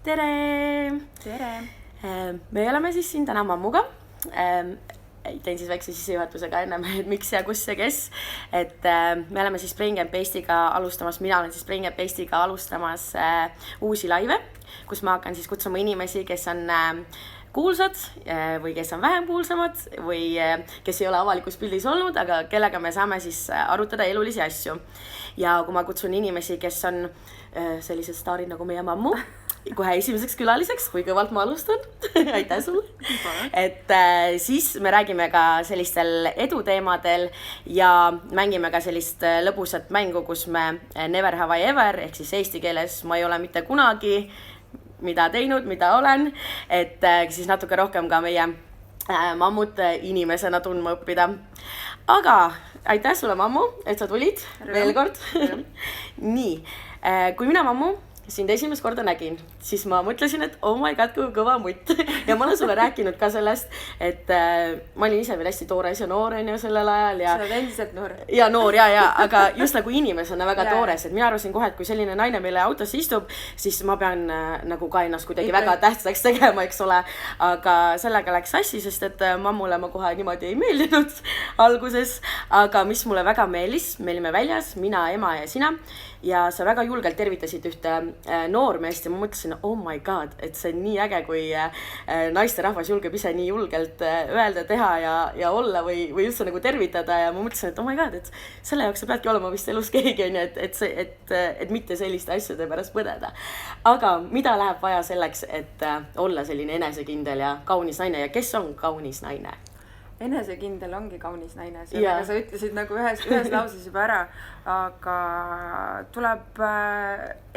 Tere! Tere! Me oleme siis siin täna mammuga. Teen siis väikse sissejuhatusega ennem, et miks ja kus ja kes. Et me oleme siis Brain Camp Eestiga alustamas, mina olen siis Brain Camp Eestiga alustamas uusi laive, kus ma hakkan siis kutsuma inimesi, kes on kuulsad või kes on vähem kuulsamad või kes ei ole avalikus pildis olnud, aga kellega me saame siis arutada elulisi asju. Ja kui ma kutsun inimesi, kes on sellised staarid nagu meie mammu, kohe esimeseks külaliseks, kui kõvalt ma alustan, aitäh sulle. Et siis me räägime ka sellistel eduteemadel ja mängime ka sellist lõbusat mängu, kus me never have I ever, ehk siis eesti keeles ma ei ole mitte kunagi, mida teinud, mida olen, et siis natuke rohkem ka meie mammut inimesena tundma õppida. Aga aitäh sulle, mammu, et sa tulid veel kord. Nii, kui mina, mammu, sind esimest korda nägin, siis ma mõtlesin, et oh my god, kui kõva mutt. Ja ma olen sulle rääkinud ka sellest, et ma olin ise veel hästi toores ja noor on ju sellel ajal. Ja, sa oled endiselt noor. Ja noor, aga just nagu inimesena väga toores, et mina arvasin kohe, et kui selline naine meile autos istub, siis ma pean nagu ka ennast kuidagi väga tähtsaks tegema, eks ole. Aga sellega läks sassi, sest et mammule ma kohe niimoodi ei meeldinud alguses. Aga mis mulle väga meeldis, me olime väljas, mina, ema ja sina. Ja sa väga julgelt tervitasid ühte noormeest ja ma mõtlesin, oh my god, et see on nii äge, kui naisterahvas julgeb ise nii julgelt öelda, teha ja olla või üldse nagu tervitada. Ja ma mõtlesin, et oh my god, et selle jaoks sa peadki olema vist elus keegi, et mitte selliste asjade pärast põdeda. Aga mida läheb vaja selleks, et olla selline enesekindel ja kaunis naine ja kes on kaunis naine? Enesekindel ongi kaunis naine, sellega sa ütlesid nagu ühes lauses juba ära, aga tuleb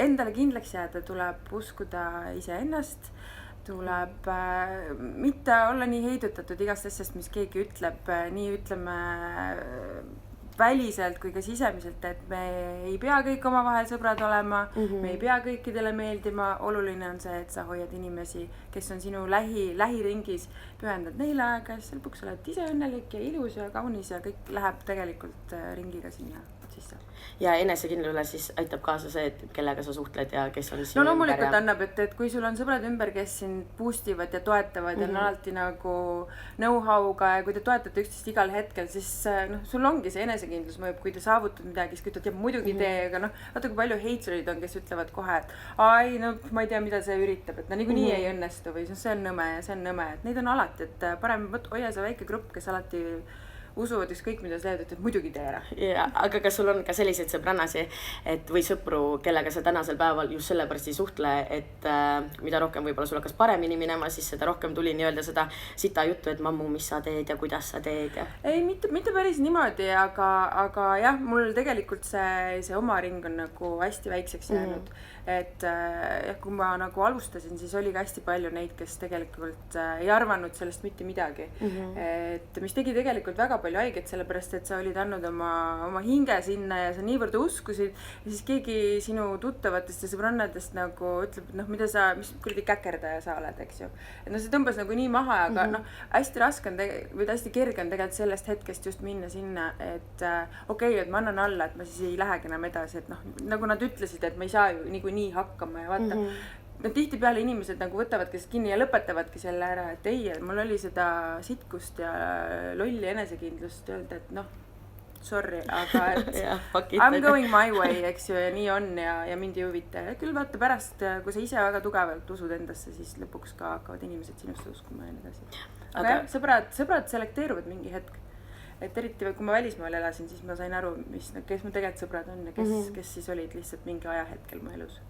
endale kindlaks jääda, tuleb uskuda iseennast, tuleb mitte olla nii heidutatud igast asjast, mis keegi ütleb, nii ütleme väliselt kui ka sisemiselt, et me ei pea kõik omavahel sõbrad olema, me ei pea kõikidele meeldima, oluline on see, et sa hoiad inimesi, kes on sinu lähiringis, pühendad neile aega, siis lõpuks oled ise õnnelik ja ilus ja kaunis ja kõik läheb tegelikult ringiga sinna sisse. Ja enesekindlule siis aitab kaasa see, et kellega sa suhtled ja kes on sinu no loomulikult annab, et kui sul on sõbrad ümber, kes sind boostivad ja toetavad ja on alati nagu know-how'ga ja kui te toetate üksteist igal hetkel, siis sul ongi see enesekindlus mõjub, kui te saavutad midagi, siis kütad ja muidugi tee, aga vaata kui palju heitsurid on, kes ütlevad kohe, et ai, ma ei tea, mida see üritab, et niikuinii ei õnnestu või see on nõme ja see on nõme, et neid on alati, et parem hoia see väike grupp, kes alati usuvad ükskõik, mida sa teed, et muidugi tee ära. Ja, aga kas sul on ka selliseid sõbrannasi või sõpru, kellega sa tänasel päeval just sellepärast ei suhtle, et mida rohkem võib-olla sul hakkas paremini minema, siis seda rohkem tuli nii-öelda seda sita juttu, et mammu, mis sa teed ja kuidas sa teed? Ja... Ei, mitte päris niimoodi, aga jah, mul tegelikult see oma ring on nagu hästi väikseks jäänud. Et kui ma nagu alustasin, siis oli ka hästi palju neid, kes tegelikult ei arvanud sellest mitte midagi. Et mis tegi tegelikult väga palju haiget, sellepärast, et sa olid andnud oma hinge sinna ja sa niivõrd uskusid ja siis keegi sinu tuttavatest ja sõbrannadest nagu ütleb, et mis kuradi käkerdaja sa oled, eks ju. Et see tõmbas nagu nii maha, aga hästi raske on või hästi kerge on tegelikult sellest hetkest just minna sinna, et okei, et ma annan alla, et ma siis ei lähegi enam edasi, et nagu nad ütlesid, et ma ei saa ju nii hakkama ja vaata, tihtipeale inimesed nagu võtavadki kinni ja lõpetavadki selle ära, et ei, mul oli seda sitkust ja lolli enesekindlust öelda, et sorry, aga et I'm going my way, eks ju, ja nii on ja mind ei huvita. Ja küll vaata pärast, kui sa ise väga tugevalt usud endasse, siis lõpuks ka hakkavad inimesed sinust uskuma ja nii edasi. Aga jah, sõbrad selekteeruvad mingi hetk. Et eriti, kui ma välismaal elasin, siis ma sain aru, kes mu tegelikult sõbrad on ja kes siis olid lihtsalt mingi ajahetkel mu elus.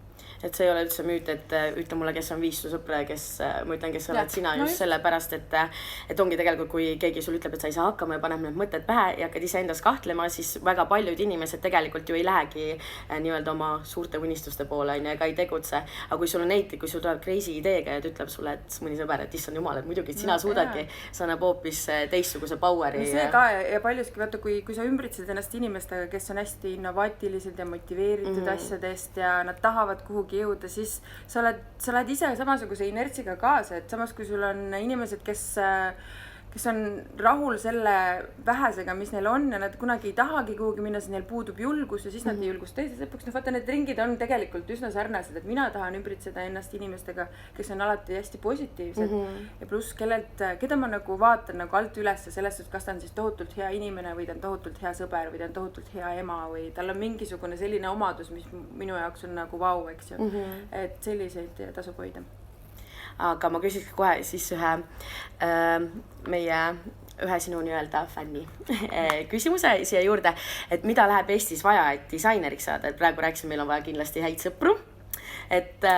Et see ei ole üldse müüt, et ütle mulle, kes on 5 su sõpra ja ma ütlen, kes oled sina just sellepärast, et ongi tegelikult, kui keegi sul ütleb, et sa ei saa hakkama ja paneb need mõtted pähe ja hakkad ise endas kahtlema, siis väga paljud inimesed tegelikult ju ei lähegi nii-öelda oma suurte unistuste poole ja ka ei tegutse. Aga kui sul on neid, kui sul tuleb crazy ideega ja ütleb sulle, et mõni sõber, et issand jumal, et muidugi, et sina suudadki, sa annab hoopis teistsuguse poweri. See ka ja paljuski, vaata, kui sa ümbritsed ennast inimestega, kes on hästi innovaatilised ja motiveeritud asjadest ja nad tahavad kuhugi jõuda, siis sa oled ise samasuguse inertsiga kaasa, et samas kui sul on inimesed, kes kes on rahul selle vähesega, mis neil on ja nad kunagi ei tahagi kuhugi minna, siis neil puudub julgus ja siis nad ei julgusta teised lõpuks. Vaata, need ringid on tegelikult üsna sarnased, et mina tahan ümbritseda ennast inimestega, kes on alati hästi positiivsed ja pluss keda ma nagu vaatan nagu alt üles sellest, et kas ta on siis tohutult hea inimene või ta on tohutult hea sõber või ta on tohutult hea ema või tal on mingisugune selline omadus, mis minu jaoks on nagu vau, eks ju. Et selliseid tasub hoida. Aga ma küsiks kohe siis meie ühe sinu nii-öelda fänni küsimuse siia juurde, et mida läheb Eestis vaja, et disaineriks saada, et praegu rääkisime, meil on vaja kindlasti häid sõpru, et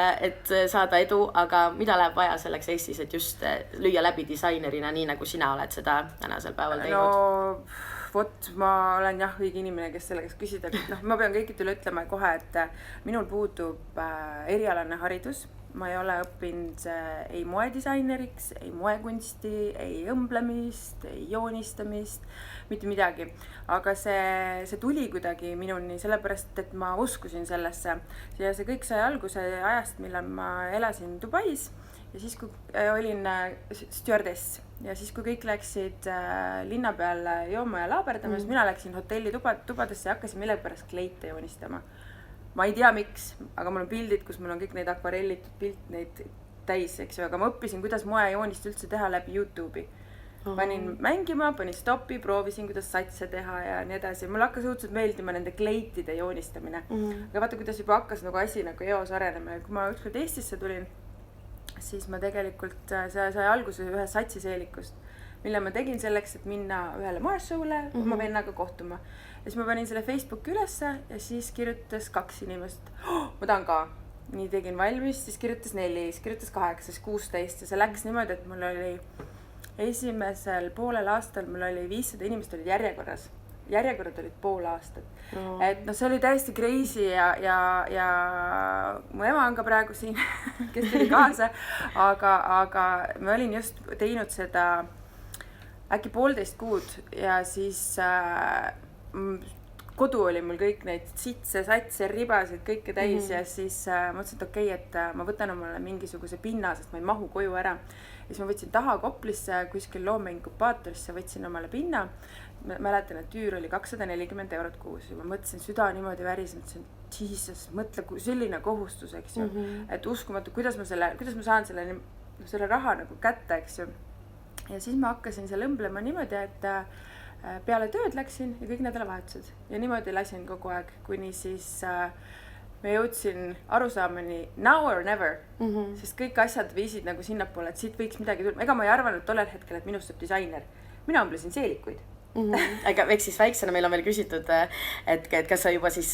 saada edu, aga mida läheb vaja selleks Eestis, et just lüüa läbi disainerina, nii nagu sina oled seda tänasel päeval teinud? No vot, ma olen jah õige inimene, kes sellega küsida, ma pean kõikidele ütlema kohe, et minul puudub erialane haridus. Ma ei ole õppinud ei moedisaineriks, ei moekunsti, ei õmblemist, ei joonistamist, mitte midagi. Aga see tuli kuidagi minuni sellepärast, et ma uskusin sellesse. Ja see kõik sai alguse ajast, millal ma elasin Dubais ja siis, kui olin stjuardess. Ja siis, kui kõik läksid linna peale jooma ja laaberdama, siis mina läksin hotelli tubadesse ja hakkasin millegipärast kleite joonistama. Ma ei tea miks, aga mul on pildid, kus mul on kõik neid akvarellitud pilt, neid täis, eks ju, aga ma õppisin, kuidas moejoonist üldse teha läbi YouTube'i. Panin mängima, panin stoppi, proovisin, kuidas satse teha ja nii edasi. Mulle hakkas õudselt meeldima nende kleitide joonistamine. Aga vaata, kuidas juba hakkas nagu asi nagu eos arenema. Ja kui ma ükskord Eestisse tulin, siis ma tegelikult sai alguse ühe satsiseelikust, mille ma tegin selleks, et minna ühele moeshowle oma vennaga kohtuma. Ja siis ma panin selle Facebooki ülesse ja siis kirjutas 2 inimest. Ma tahan ka. Nii tegin valmis, siis kirjutas 4, siis kirjutas 8, siis 16 ja see läks niimoodi, et mul oli esimesel poolel aastal, mul oli 500 inimest olid järjekorras. Järjekorrad olid pool aastat. Et see oli täiesti crazy ja mu ema on ka praegu siin, kes tuli kaasa, aga ma olin just teinud seda äkki 1,5 kuud ja siis kodu oli mul kõik neid sitse, satse, ribasid, kõike täis ja siis mõtlesin, et okei, et ma võtan omale mingisuguse pinna, sest ma ei mahu koju ära. Ja siis ma võtsin taha Koplisse kuskil loomeinkubaatorisse, võtsin omale pinna. Mäletan, et tüür oli 240 € kuus ja ma mõtlesin süda niimoodi väris, mõtlesin, Jesus, mõtle selline kohustus, eks ju. Et uskumatu, kuidas ma saan selle raha nagu kätte, eks ju. Ja siis ma hakkasin seal õmblema niimoodi, et peale tööd läksin ja kõik nädalavahetused ja niimoodi lasin kogu aeg, kuni siis me jõudsin arusaamani now or never, sest kõik asjad viisid nagu sinnapoole, et siit võiks midagi tulla. Ega ma ei arvanud tollel hetkel, et minust saab disainer. Mina õmblesin seelikuid. Aga eks siis väiksena meil on veel küsitud, et kas sa juba siis,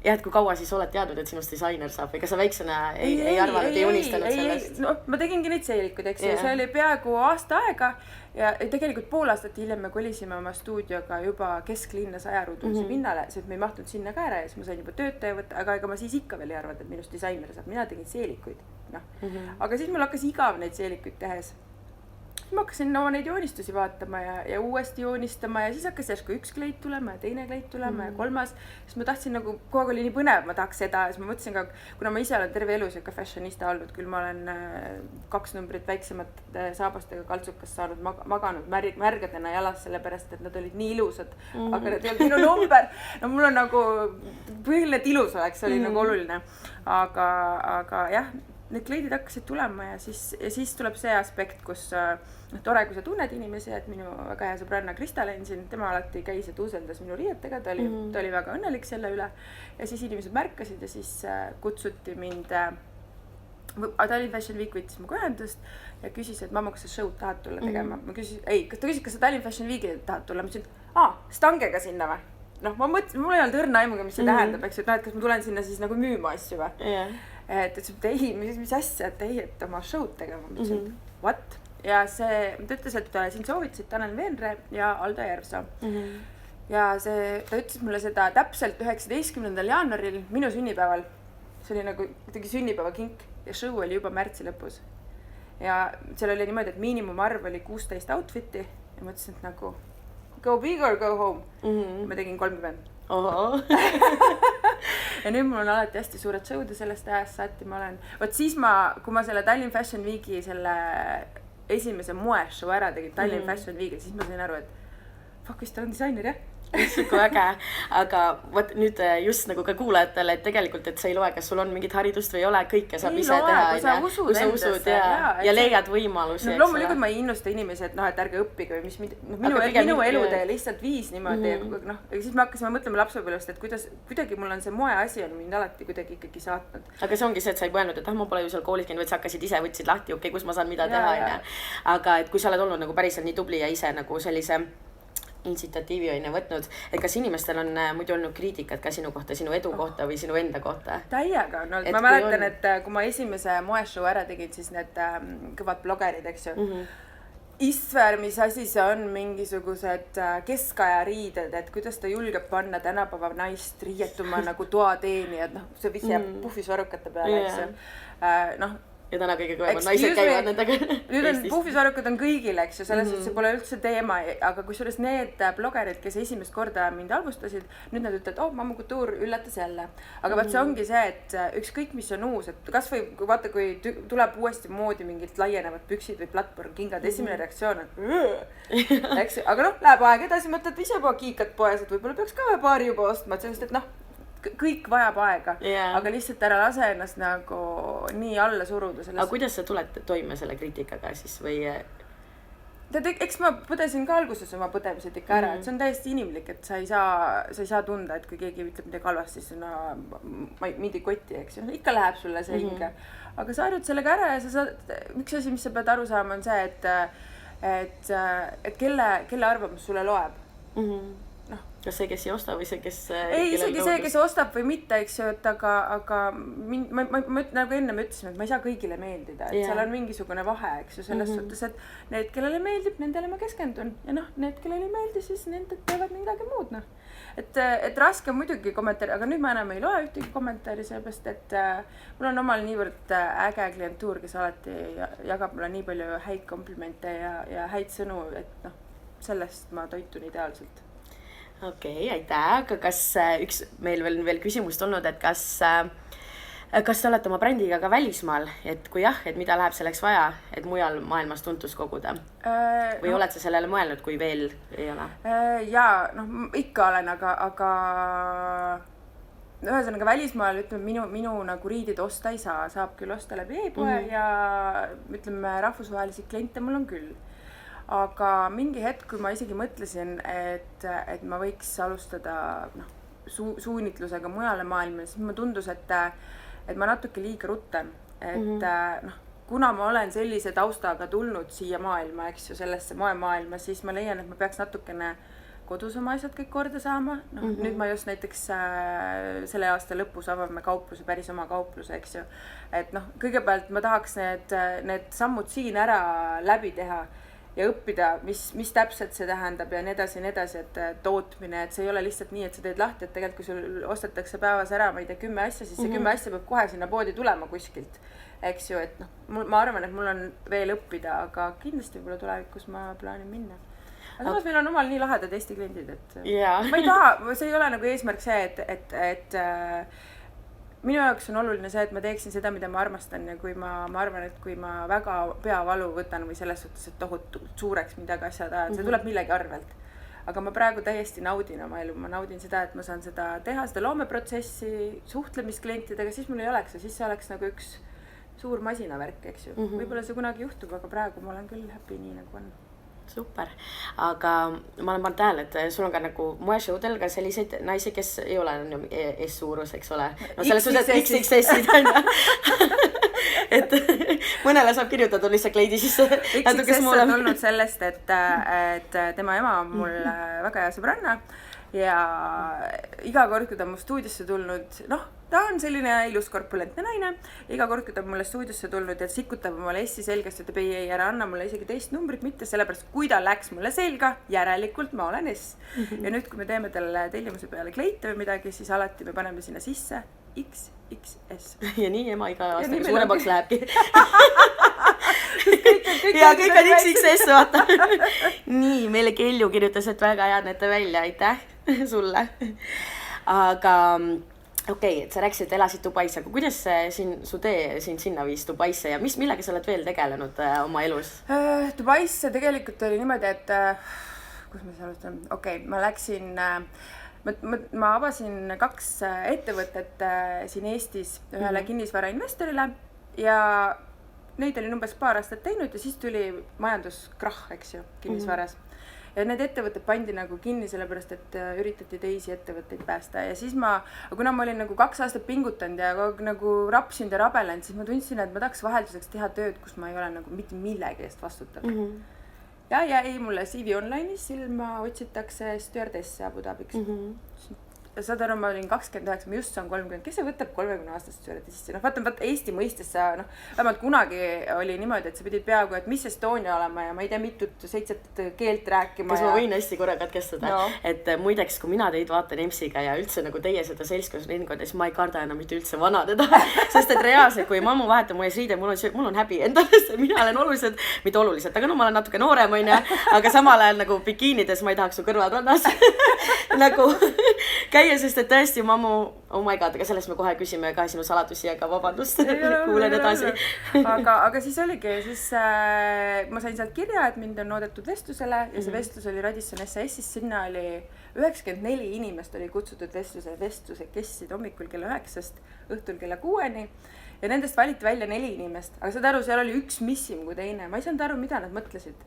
et kui kaua siis oled teadnud, et sinust disainer saab või kas sa väiksena ei arvanud, ei unistanud sellest? No, ma tegingi neid seelikuid, eks ju, see oli peaaegu aasta aega ja tegelikult pool aastat hiljem me kolisime oma stuudioga juba kesklinnas ajaruudulise pinnale, sest me ei mahtunud sinna ka ära ja siis ma sain juba töötaja võtta, aga ega ma siis ikka veel ei arvanud, et minust disainer saab, mina tegin seelikuid. Aga siis mul hakkas igav neid seelikuid tehes. Ma hakkasin neid joonistusi vaatama ja uuesti joonistama ja siis hakkas järsku üks kleit tulema ja teine kleit tulema ja kolmas. Siis ma tahtsin nagu, kogu aeg oli nii põnev, ma tahaks seda ja siis ma mõtlesin ka, kuna ma ise olen terve elu siuke fashionista olnud, küll ma olen 2 numbrit väiksemate saabastega kaltsukas saanud, maganud märgadena jalas sellepärast, et nad olid nii ilusad, aga need ei olnud minu number. No mul on nagu põhiline, et ilus oleks, oli nagu oluline, aga jah, need kleidid hakkasid tulema ja siis tuleb see aspekt, kus tore, kui sa tunned inimesi, et minu väga hea sõbranna Krista Lensin, tema alati käis ja tuuseldas minu riietega, ta oli väga õnnelik selle üle ja siis inimesed märkasid ja siis kutsuti mind, Tallinn Fashion Week võttis mu ühendust ja küsis, et mamma, kas sa show'd tahad tulla tegema? Ma küsis, ta küsis, kas sa Tallinn Fashion Week'i tahad tulla? Ma ütlesin, stangega sinna või? Mul ei olnud õrna aimuga, mis see tähendab, eks, et kas ma tulen sinna siis nagu müüma asju või? Et ei, mis asja, et oma show'd tegema. Ma ütlesin, what? Ja ta ütles, et siin soovitasid Tanel Veenre ja Aldo Järvsoo. Ja ta ütles mulle seda täpselt 19. jaanuaril minu sünnipäeval. See oli nagu tegi sünnipäevakink ja show oli juba märtsi lõpus. Ja seal oli niimoodi, et miinimumarv oli 16 outfit'i ja mõtlesin, et nagu go big or go home. Ma tegin 30. Ja nüüd mul on alati hästi suured show'd ja sellest ajast saati ma olen. Võt siis kui ma selle Tallinn Fashion Week'i selle esimese moeshow ära tegid Tallinn Fashion Weekil, siis ma sain aru, et fuck, vist ta on disainer, jah. Kui äge, aga vot nüüd just nagu ka kuulajatele, et tegelikult, et sa ei loe, kas sul on mingit haridust või ei ole, kõike saab ise teha. Kui sa usud endasse. Ja leiad võimalusi. No, loomulikult ma ei innusta inimesi, et ärge õppige või minu elutee lihtsalt viis niimoodi. Ja siis me hakkasime mõtlema lapsepõlvest, et kuidagi mul on see moe asi on mind alati kuidagi ikkagi saatnud. Aga see ongi see, et sa ei mõelnud, et ma pole ju seal koolis käinud, vaid sa hakkasid ise, võtsid lahti, okei, kus ma saan mida teha. Aga et kui sa oled olnud nagu päriselt nii tubli ja ise nagu sellise insitatiivi on võtnud, et kas inimestel on muidu olnud kriitikat ka sinu kohta, sinu edu kohta või sinu enda kohta? Täiega on olnud. Ma mäletan, et kui ma esimese moeshow ära tegin, siis need kõvad blogerid, eks ju. Isver, mis asi see on, mingisugused keskaja riided, et kuidas ta julgeb panna tänapäeva naist riietuma nagu toateenijad, see vist jääb puhvisvarrukate peale, eks ju. Ja täna kõige kõvemad naised käivad nendega. Nüüd on puhvisvarrukad on kõigil, eks ju, selles suhtes see pole üldse teema, aga kusjuures need blogerid, kes esimest korda mind halvustasid, nüüd nad ütlevad, Mammu Couture üllatas jälle. Aga vaat see ongi see, et ükskõik mis on uus, et kas või vaata, kui tuleb uuesti moodi mingid laienevad püksid või platvormkingad, esimene reaktsioon on, eks ju, aga läheb aeg edasi, mõtled ise poa kiikad poes, et võib-olla peaks ka paari juba ostma, et sellest, et kõik vajab aega, aga lihtsalt ära lase ennast nagu nii alla suruda sellest. Aga kuidas sa tuled toime selle kriitikaga siis või? Eks ma põdesin ka alguses oma põdemised ikka ära, et see on täiesti inimlik, et sa ei saa tunda, et kui keegi ütleb midagi halvasti, siis mind ei kotti, eks ju, ikka läheb sulle see hinge. Aga sa harjud sellega ära ja sa saad, üks asi, mis sa pead aru saama, on see, et kelle arvamus sulle loeb. Kas see, kes ei osta või see, kes... Ei, isegi see, kes ostab või mitte, eks ju, et aga ma nagu enne ütlesin, et ma ei saa kõigile meeldida, et seal on mingisugune vahe, eks ju, selles suhtes, et need, kellele meeldib, nendele ma keskendun ja need, kellele ei meeldi, siis nendel teevad midagi muud, Et raske on muidugi kommentaari, aga nüüd ma enam ei loe ühtegi kommentaari, sellepärast, et mul on omal niivõrd äge klientuur, kes alati jagab mulle nii palju häid komplimente ja häid sõnu, et sellest ma toitun ideaalselt. Okei, aitäh, aga kas meil veel küsimus tulnud, et kas sa oled oma brändiga ka välismaal, et kui jah, et mida läheb selleks vaja, et mujal maailmas tuntust koguda? Või oled sa sellele mõelnud, kui veel ei ole? Jaa, ikka olen, aga ühesõnaga välismaal, ütleme, minu nagu riidid osta ei saa, saab küll osta läbi e-poe ja ütleme, rahvusvahelisi kliente mul on küll. Aga mingi hetk, kui ma isegi mõtlesin, et ma võiks alustada suunitlusega mujale maailma, siis ma tundus, et ma natuke liiga rutten. Et kuna ma olen sellise taustaga tulnud siia maailma, eks ju, sellesse moemaailma, siis ma leian, et ma peaks natukene kodus oma asjad kõik korda saama. Nüüd ma just näiteks selle aasta lõpus avame kaupluse, päris oma kaupluse, eks ju. Et kõigepealt ma tahaks need sammud siin ära läbi teha ja õppida, mis täpselt see tähendab ja nii edasi, et tootmine, et see ei ole lihtsalt nii, et sa teed lahti, et tegelikult kui sul ostetakse päevas ära, ma ei tea, 10 asja, siis see 10 asja peab kohe sinna poodi tulema kuskilt, eks ju, et ma arvan, et mul on veel õppida, aga kindlasti võib-olla tulevikus ma plaanin minna. Aga samas meil on omal nii lahedad Eesti kliendid, et ma ei taha, see ei ole nagu eesmärk see, et minu jaoks on oluline see, et ma teeksin seda, mida ma armastan ja kui ma arvan, et kui ma väga peavalu võtan või selles suhtes, et tohutult suureks midagi asjad ajan, see tuleb millegi arvelt. Aga ma praegu täiesti naudin oma elu, ma naudin seda, et ma saan seda teha, seda loomeprotsessi, suhtlemist klientidega, siis mul ei oleks ja siis see oleks nagu üks suur masinavärk, eks ju. Võib-olla see kunagi juhtub, aga praegu ma olen küll happy nii nagu on. Super, aga ma olen pannud tähele, et sul on ka nagu moeshowdel ka selliseid naisi, kes ei ole S-suurus, eks ole. Selles suhtes, et XXS-id on et mõnele saab kirjutada lihtsalt kleidi sisse. XXS on tulnud sellest, et tema ema on mul väga hea sõbranna ja iga kord, kui ta mu stuudiosse tulnud, ta on selline ilus korpulentne naine, iga kord, kui ta mulle stuudiosse tulnud ja sikutab omale S-i selgast, et ei ära anna mulle isegi teist numbrit, mitte sellepärast, kui ta läks mulle selga, järelikult ma olen S. Ja nüüd, kui me teeme talle tellimuse peale kleite või midagi, siis alati me paneme sinna sisse XXS. Ja nii ema iga aastaga suuremaks lähebki. Ja kõik on XXS, vaata. Nii, meile Kelju kirjutas, et väga head näete välja, aitäh sulle. Aga Okei, et sa rääkisid, et elasid Dubaisse, aga kuidas su tee sinna viis Dubaisse ja millega sa oled veel tegelenud oma elus? Dubaisse tegelikult oli niimoodi, et kus ma seal alustan? Okei, ma läksin, ma avasin 2 ettevõtet siin Eestis ühele kinnisvarainvestorile ja neid olin umbes paar aastat teinud ja siis tuli majanduskrahh, eks ju, kinnisvaras. Ja need ettevõtted pandi nagu kinni sellepärast, et üritati teisi ettevõtteid päästa ja siis kuna ma olin nagu 2 aastat pingutanud ja nagu rapsinud ja rabelenud, siis ma tundsin, et ma tahaks vahelduseks teha tööd, kus ma ei ole nagu mitte millegi eest vastutav. Ja jäi mulle CV online'is silma otsitakse stewardesse Abu Dhabiks. Saad aru, ma olin 29, ma just saan 30, kes see võtab 30-aastast stewardessi? Vaata Eesti mõistes sa, vähemalt kunagi oli niimoodi, et sa pidid peaaegu, et mis Estonia olema ja ma ei tea, 7 keelt rääkima. Kas ma võin hästi korra katkestada? No. Et muideks, kui mina teid vaatan EMS-iga ja üldse nagu teie seda selskonnasrinkonda, siis ma ei karda enam mitte üldse vanadeda. Sest et reaalselt, kui mammu vahetab mu ees riide, mul on häbi endale, mina olen mitte oluliselt, aga ma olen natuke noorem, aga samal ajal nagu bikiinides ma ei tahaks su kõrvalrannas nagu käia, sest et tõesti mammu, oh my god, aga sellest me kohe küsime ka sinu saladusi, aga vabandust, kuulen edasi. Aga siis oligi, siis ma sain sealt kirja, et mind on oodatud vestlusele ja see vestlus oli Radisson SAS-is, sinna oli 94 inimest oli kutsutud vestluse kestsid hommikul kella 9-st õhtul kella 6-ni ja nendest valiti välja 4 inimest, aga saad aru, seal oli üks missim kui teine, ma ei saanud aru, mida nad mõtlesid.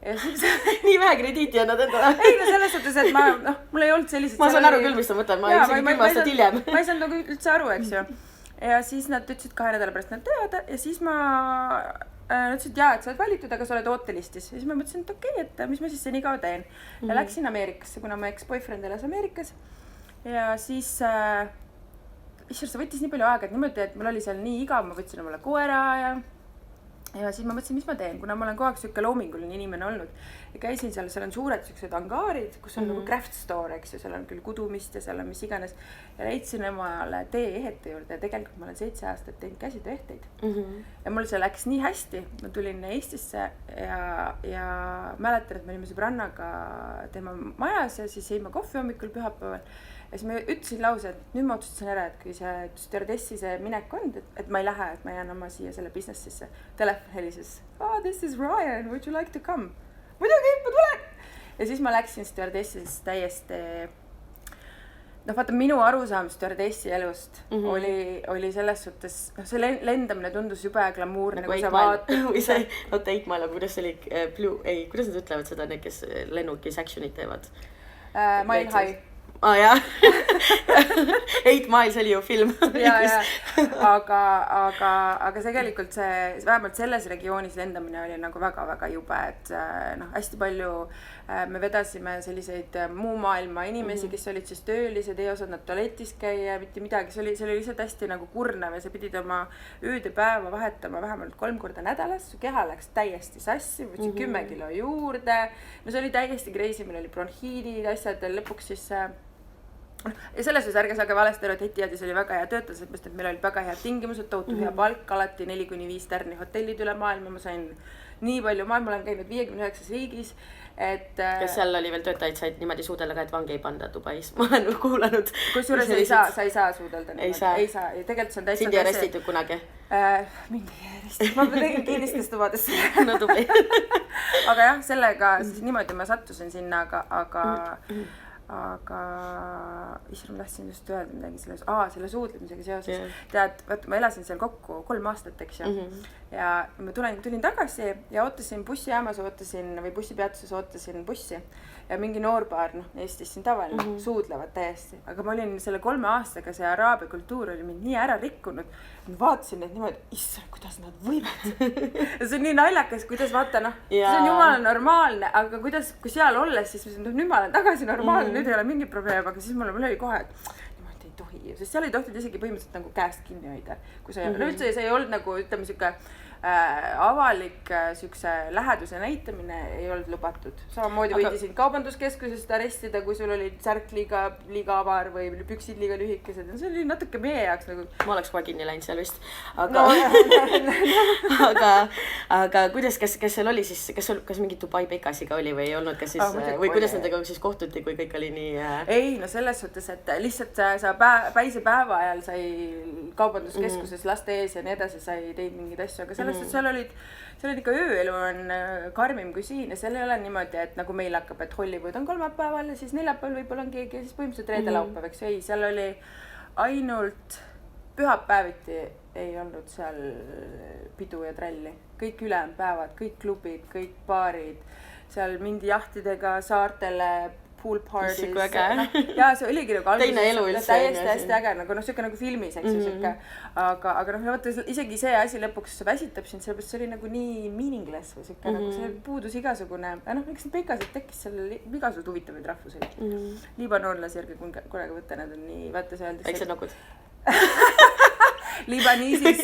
Ja siis... nii vähe krediiti annad endale. Ei, no selles suhtes, et mul ei olnud sellised... Ma saan aru küll, mis sa mõtled, ma isegi 10 aastat hiljem. Ma ei saanud nagu üldse aru, eks ju. Ja siis nad ütlesid 2 nädala pärast nad teada ja siis nad ütlesid, et sa oled valitud, aga sa oled ootelistis. Ja siis ma mõtlesin, et okei, et mis ma siis see nii kaua teen. Ja läksin Ameerikasse, kuna mu ex-boyfriend elas Ameerikas. Ja siis... see võttis nii palju aega, et niimoodi, et mul oli seal nii igav, ma võtsin omale koera ja siis ma mõtlesin, mis ma teen, kuna ma olen kogu aeg siuke loominguline inimene olnud ja käisin seal on suured siuksed angaarid, kus on nagu craft store, eks ju, seal on küll kudumist ja seal on mis iganes ja leidsin emale tee-ehete juurde ja tegelikult ma olen 7 aastat teinud käsitööehteid ja mul see läks nii hästi, ma tulin Eestisse ja mäletan, et me olime sõbrannaga tema majas ja siis jõime kohvi hommikul pühapäeval ja siis ma ütlesin lause, et nüüd ma otsustasin ära, et kui see stewardessi see minek on, et ma ei lähe, et ma jään oma siia selle businessisse. Telefon helises, this is Ryan, would you like to come? Muidugi, ma tulen! Ja siis ma läksin stewardessis täiesti... vaata, minu arusaam stewardessi elust oli selles suhtes... see lendamine tundus jube glamuurne, nagu sa vaatad... või see, not 8 Mile, aga kuidas oli kuidas nad ütlevad seda, need, kes lennukis actionit teevad? Mile High. Jah. 8 Mile, see oli ju film. Aga tegelikult see, vähemalt selles regioonis lendamine oli nagu väga-väga jube, et hästi palju me vedasime selliseid muu maailma inimesi, kes olid siis töölised, ei osanud tualetis käia, mitte midagi, see oli lihtsalt hästi nagu kurnav ja sa pidid oma ööd ja päeva vahetama vähemalt 3 korda nädalas, su keha läks täiesti sassi, võtsin 10 kilo juurde, no see oli täiesti crazy, meil oli bronhiidid, asjad, lõpuks siis ja selles suhtes ärge saage valesti aru, et Etihadis oli väga hea töötada, sellepärast, et meil olid väga head tingimused, tohutu hea palk, alati 4-5 tärni hotellid üle maailma, ma sain nii palju maailma, olen käinud 59 riigis, et... Kas seal oli veel töötajaid, said niimoodi suudelda ka, et vangi ei panda Dubais? Ma olen kuulanud. Kusjuures sa ei saa suudelda niimoodi. Ei saa. Ja tegelikult see on täitsa... Sind ei arestitud kunagi? Mind ei arestitud. Ma tegin kinnistes tubades. No tubli. Aga jah, sellega siis niimoodi ma sattusin sinna, aga issand, ma tahtsin just öelda midagi selle suudlemisega seoses. Tead, ma elasin seal kokku 3 aastat, eks ju. Ja ma tulin tagasi ja ootasin bussijaamas, või bussipeatuses ootasin bussi. Ja mingi noorpaar, Eestis siin tavaline, suudlevad täiesti. Aga ma olin selle 3 aastaga, see araabia kultuur oli mind nii ära rikkunud. Ma vaatasin neid niimoodi, issand, kuidas nad võivad. Ja see on nii naljakas, kuidas vaata, see on jumala normaalne, aga kuidas, kui seal olles, siis nüüd ma olen tagasi normaalne, nüüd ei ole mingi probleem, aga siis mul oli kohe, et niimoodi ei tohi. Sest seal ei tohtid isegi põhimõtteliselt nagu käest kinni hoida. Üldse see ei olnud nagu, ütleme, siuke avalik siukse läheduse näitamine ei olnud lubatud. Samamoodi võidi sind kaubanduskeskusest arestida, kui sul oli särk liiga avar või püksid liiga lühikesed. See oli natuke meie jaoks nagu... Ma oleks kohe kinni läinud seal vist. aga kuidas, kas seal oli siis, kas mingi Dubai Bekasiga oli või ei olnud, kas siis, või kuidas nendega siis kohtuti, kui kõik oli nii Ei, no selles suhtes, et lihtsalt sa päisepäeva ajal sai kaubanduskeskuses laste ees ja nii edasi sai teid mingeid asju, aga sellest, et seal olid ikka ööelu on karmim kui siin ja seal ei ole niimoodi, et nagu meil hakkab, et Hollywood on kolmapäeval ja siis neljapäeval võib-olla on keegi ja siis põhimõtteliselt reede-laupäev, eks ei, seal oli ainult pühapäeviti ei olnud seal pidu ja tralli. Kõik ülejäänud päevad, kõik klubid, kõik baarid, seal mindi jahtidega saartele, pool parties. Ja see oligi nagu teine elu üldse. Täiesti hästi äge, nagu siuke nagu filmis, eks ju siuke. Aga vaata, isegi see asi lõpuks väsitab sind, sellepärast see oli nagu nii meaningless või siuke nagu see puudus igasugune. Eks need Bekased tekkis seal igasugused huvitavaid rahvuseid. Liibanoonlasi järgi kunagi võtta, nad on nii, vaata see öeldakse. Väiksed nokud. Liibaniisis,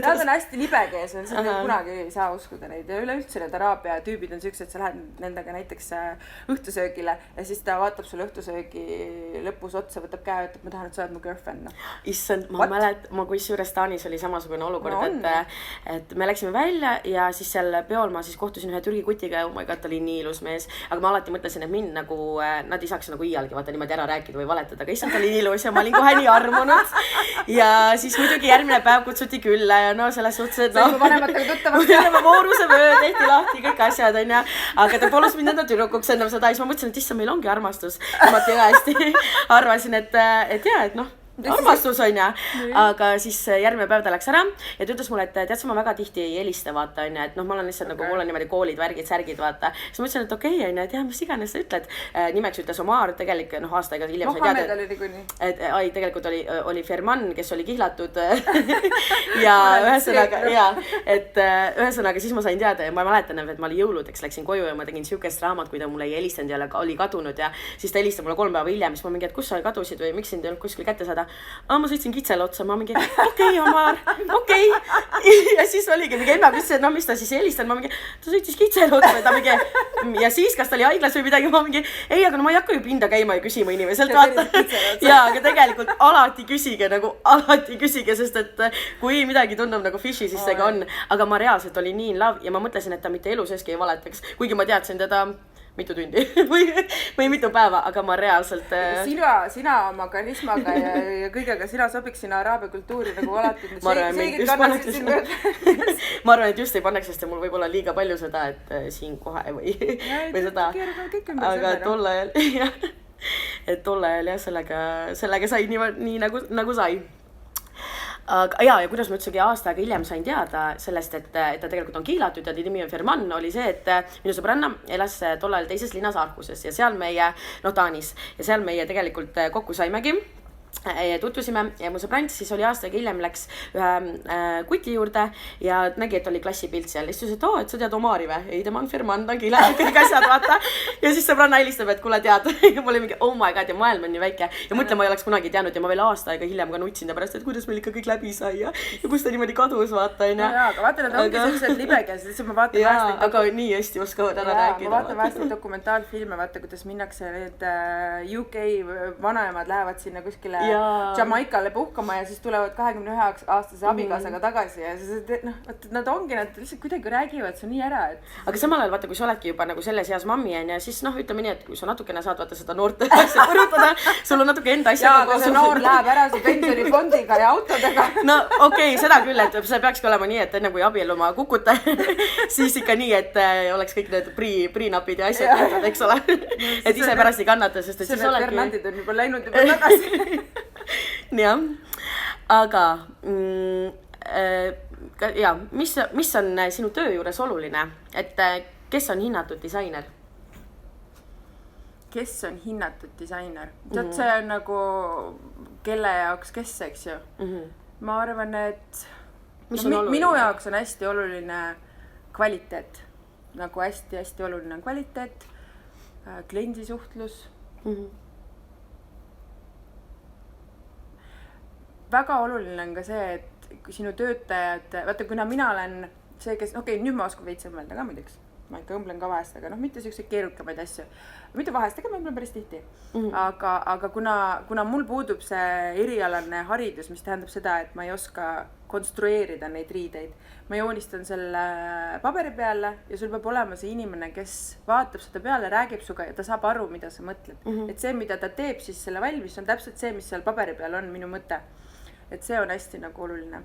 nad on hästi libekees, kunagi ei saa uskuda neid ja üleüldse need araabia tüübid on siuksed, sa lähed nendega näiteks õhtusöögile ja siis ta vaatab sulle õhtusöögi lõpus otsa, võtab käe ja ütleb, ma tahan, et sa oled mu girlfriend. Issand, ma mäletan, kusjuures Taanis oli samasugune olukord, et me läksime välja ja siis seal peol ma siis kohtusin ühe Türgi kutiga ja oh my god, ta oli nii ilus mees, aga ma alati mõtlesin, et mind nagu, nad ei saaks nagu iialgi vaata niimoodi ära rääkida või valetada, aga issand, ta oli nii ilus ja ma olin kohe nii armunud. Ja siis muidugi järgmine päev kutsuti külla ja no selles suhtes, et no vanematega tuttavaks vooruse vöö tehti lahti kõik asjad, on ja, aga ta polus mind enda tüdrukuks ennem seda ja siis ma mõtlesin, et issa, meil ongi armastus. Ma tõesti arvasin, et jaa, et noh, armastus on ja, aga siis järgmine päev ta läks ära ja ta ütles mulle, et tead sa, ma väga tihti ei helista, vaata, on ja, et noh, ma olen lihtsalt nagu, mul on niimoodi koolid, värgid, särgid, vaata. Siis ma ütlesin, et okei, on ja, et jah, mis iganes sa ütled. Nimeks ütles Omar, tegelikult, noh, aastaga hiljem sai teada. Mohammed oli niikuinii. Ai, tegelikult oli Ferman, kes oli kihlatud ja ühesõnaga siis ma sain teada ja ma mäletan, et ma olin jõuludeks, läksin koju ja ma tegin siukest raamat, kui ta mulle ei helistanud ja oli kadunud ja siis ta helistab mulle 3 päeva hiljem, siis ma mingi, et kus sa kadusid või miks sind ei olnud kuskil kätte saada. Ma sõitsin kitsele otsa, ma mingi, okei, Omar, okei. Ja siis oligi mingi emme ütles, et no mis ta siis helistanud, ma mingi, ta sõitis kitsele otsa ja ta mingi, ja siis kas ta oli haiglas või midagi, ma mingi, ei, aga no ma ei hakka ju pinda käima ja küsima inimeselt, vaata. Ja, aga tegelikult alati küsige, sest et kui midagi tundub nagu fishy, siis see ka on. Aga ma reaalselt olin nii in love ja ma mõtlesin, et ta mitte elu seeski ei valetaks, kuigi ma teadsin teda mitu tundi või mitu päeva, aga ma reaalselt Sina oma karismaga ja kõigega sina sobiks sinna araabia kultuuri nagu alati. Ma arvan, et just ei panneks, sest mul võib olla liiga palju seda, et siin kohe või seda. Aga tol ajal jah, sellega sai nii nagu sai. Aga ja kuidas ma üldse aasta aega hiljem sain teada sellest, et ta tegelikult on kihlatud ja nimi on Ferman, oli see, et minu sõbranna elas tollal teises linnas Arkuses ja seal meie, Taanis, ja seal meie tegelikult kokku saimegi. Tutvusime ja mu sõbrand siis oli aastaga hiljem läks ühe kuti juurde ja nägi, et oli klassipilt seal. Siis ütles, et sa tead Omari või? Ei, tema on Ferman, ta on kihlatud, kõik asjad, vaata. Ja siis sõbranna helistab, et kuule tead. Ja mul oli mingi, oh my god, ja maailm on nii väike. Ja mõtle, ma ei oleks kunagi teadnud ja ma veel aasta aega hiljem ka nutsin ja pärast, et kuidas meil ikka kõik läbi sai ja kus ta niimoodi kadus, vaata. Ja, aga vaata, nad ongi sellised libekäes, lihtsalt ma vaatan vahest. Aga nii hästi oskavad ära rääkida. Ma vaatan vahest dokumentaalfilme, vaata, kuidas minnakse need UK vanaemad lähevad sinna kuskile Jamaikale puhkama ja siis tulevad 21-aastase abikaasaga tagasi ja siis, nad ongi, nad lihtsalt kuidagi räägivad, see on nii ära, et... Aga samal ajal, vaata, kui sa oledki juba nagu selles heas mammi ja siis ütleme nii, et kui sa natukene saad vaata seda noort asja põrutada, sul on natuke enda asja. Jaa, aga see noor läheb ära su pensionifondiga ja autodega. No okei, seda küll, et see peakski olema nii, et enne kui abielu ma kukuta, siis ikka nii, et oleks kõik need priinapid ja asjad, eks ole. Et ise pärast ei kannata, sest et siis oledki... Fernandid on juba läinud juba tagasi. Jah, aga mis on sinu töö juures oluline, et kes on hinnatud disainer? Kes on hinnatud disainer? Tead, see on nagu kelle jaoks kes, eks ju? Ma arvan, et minu jaoks on hästi oluline kvaliteet. Nagu hästi oluline on kvaliteet, kliendisuhtlus. Väga oluline on ka see, et kui sinu töötajad, vaata, kuna mina olen see, kes, nüüd ma oskan veits õmmelda ka muideks. Ma ikka õmblen ka vahest, aga mitte selliseid keerukamaid asju. Mitte vahest, aga ma õmblen päris tihti. Aga kuna mul puudub see erialane haridus, mis tähendab seda, et ma ei oska konstrueerida neid riideid. Ma joonistan selle paberi peale ja sul peab olema see inimene, kes vaatab seda peale, räägib suga ja ta saab aru, mida sa mõtled. Et see, mida ta teeb siis selle valmis, on täpselt see, mis seal paberi peal on minu mõte. Et see on hästi nagu oluline.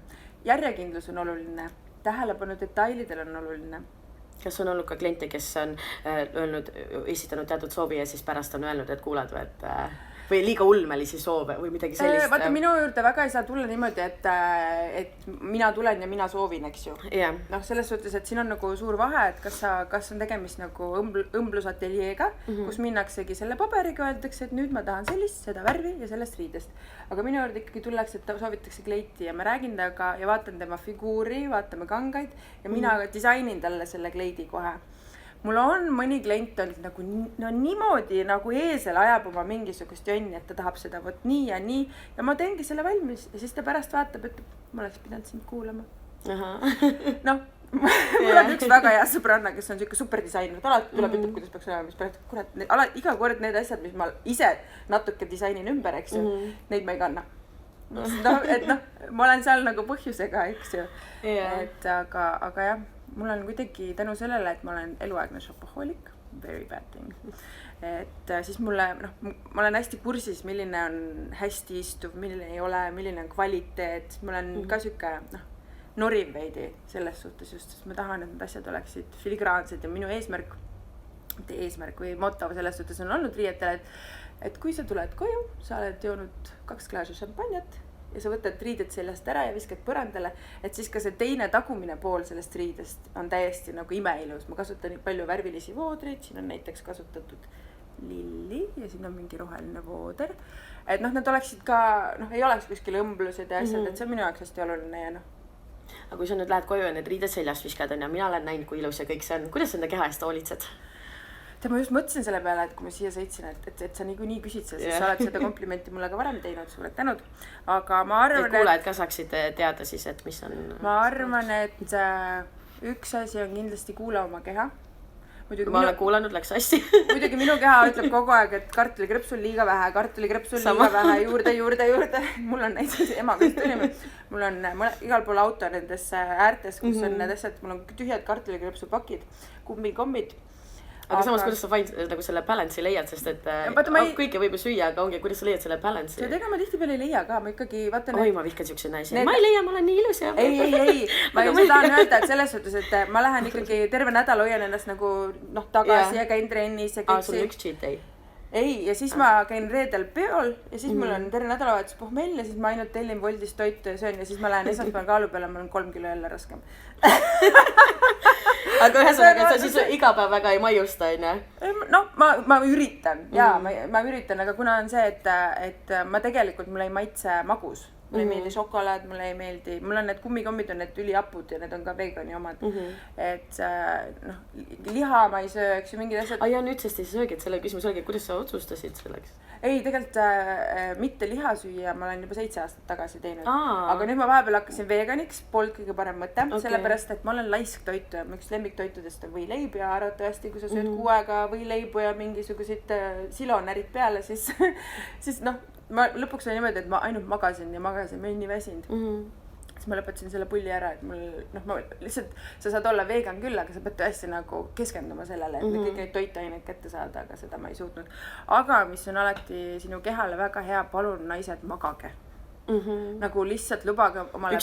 Järjekindlus on oluline. Tähelepanu detailidel on oluline. Kas on olnud ka kliente, kes on esitanud teatud soovi ja siis pärast on öelnud, et kuulad või liiga ulmelisi soove või midagi sellist? Vaata, minu juurde väga ei saa tulla niimoodi, et mina tulen ja mina soovin, eks ju. Yeah. Noh, selles suhtes, et siin on nagu suur vahe, et kas on tegemist nagu õmblusateljeega, kus minnaksegi selle paberiga, öeldakse, et nüüd ma tahan sellist, seda värvi ja sellest riidest. Aga minu juurde ikkagi tullakse, et soovitakse kleiti ja ma räägin temaga ja vaatan tema figuuri, vaatame kangaid ja mina disainin talle selle kleidi kohe. Mul on mõni klient olnud nagu niimoodi nagu eesel ajab oma mingisugust jonni, et ta tahab seda võt nii ja ma teengi selle valmis ja siis ta pärast vaatab, et ma oleks pidanud sind kuulama. Noh, mul on üks väga hea sõbranna, kes on siuke superdisainer, ta alati tuleb ütleb, kuidas peaks olema, mis pärast, kurat, iga kord need asjad, mis ma ise natuke disainin ümber, eks ju, neid ma ei kanna. Ma olen seal nagu põhjusega, eks ju, et aga jah, mul on kuidagi tänu sellele, et ma olen eluaegne shopaholic, very bad thing, et siis ma olen hästi kursis, milline on hästi istuv, milline ei ole, milline on kvaliteet, ma olen ka siuke noriv veidi selles suhtes just, sest ma tahan, et need asjad oleksid filigraansed ja minu eesmärk või moto selles suhtes on olnud riietele, et kui sa tuled koju, sa oled joonud 2 klaasi šampanjat ja sa võtad riided seljast ära ja viskad põrandale, et siis ka see teine tagumine pool sellest riidest on täiesti nagu imeilus. Ma kasutan nii palju värvilisi voodreid, siin on näiteks kasutatud lilli ja siin on mingi roheline vooder. Et need oleksid ka, ei oleks kuskil õmblused ja asjad, et see on minu jaoks hästi oluline ja Aga kui sa nüüd lähed koju ja need riided seljast viskad ja mina olen näinud, kui ilus ja kõik see on, kuidas sa enda keha eest hoolitsed? Ma just mõtlesin selle peale, et kui ma siia sõitsin, et sa niikuinii küsid seda, siis sa oled seda komplimenti mulle ka varem teinud, suured tänud. Aga ma arvan, et kuulajad ka saaksid teada siis, et mis on... Ma arvan, et üks asi on kindlasti kuula oma keha. Ma olen kuulanud, läks hästi. Muidugi minu keha ütleb kogu aeg, et kartulikrõpsul liiga vähe, juurde. Mul on näiteks emaga ütleme, mul on igal pool auto nendes äärtes, kus on need asjad, mul on tühjad kartulikrõpsu pakid, kummikommid. Aga samas, kuidas sa nagu selle balance'i leiad, sest et kõike võib ju süüa, aga ongi, kuidas sa leiad selle balance'i? Seda ma tihtipeale ei leia ka, ma ikkagi vaatan... Oi, ma vihkan siukse naisi. Ma ei leia, ma olen nii ilus ja... Ei, ma just tahan öelda, et selles suhtes, et ma lähen ikkagi terve nädal hoian ennast nagu tagasi ja käin trennis ja kõik sul on üks cheat day? Ei, ja siis ma käin reedel peol ja siis mul on terve nädalavahetus pohmell ja siis ma ainult tellin Woldist toitu ja söön ja siis ma lähen esmaspäeval kaalu peale, ma olen 3 kilo jälle raskem. Aga ühesõnaga, sa siis iga päev väga ei maiusta, on ju? No, ma üritan, ma üritan, aga kuna on see, et ma tegelikult mulle ei maitse magus. Mulle ei meeldi šokolaad, mulle ei meeldi, mul on need kummikommid on need üliapud ja need on ka veegani omad. Et liha ma ei söö, eks ju mingid asjad. Ja nüüd sest ei söögi, et selle küsimus oligi, kuidas sa otsustasid selleks? Ei, tegelikult mitte liha süüa, ma olen juba 7 aastat tagasi teinud. Aga nüüd ma vahepeal hakkasin veganiks, polnud kõige parem mõte, sellepärast, et ma olen laisk toitu ja üks lemmiktoitudest on võileib ja arvatavasti, kui sa sööd kuu aega võileibu ja mingisuguseid silonärid peale, siis ma lõpuks oli niimoodi, et ma ainult magasin, ma olin nii väsinud. Siis ma lõpetasin selle pulli ära, et mul lihtsalt, sa saad olla vegan küll, aga sa pead tõesti nagu keskenduma sellele, et kõik neid toitaineid kätte saada, aga seda ma ei suutnud. Aga mis on alati sinu kehale väga hea, palun naised magage. Nagu lihtsalt lubage omale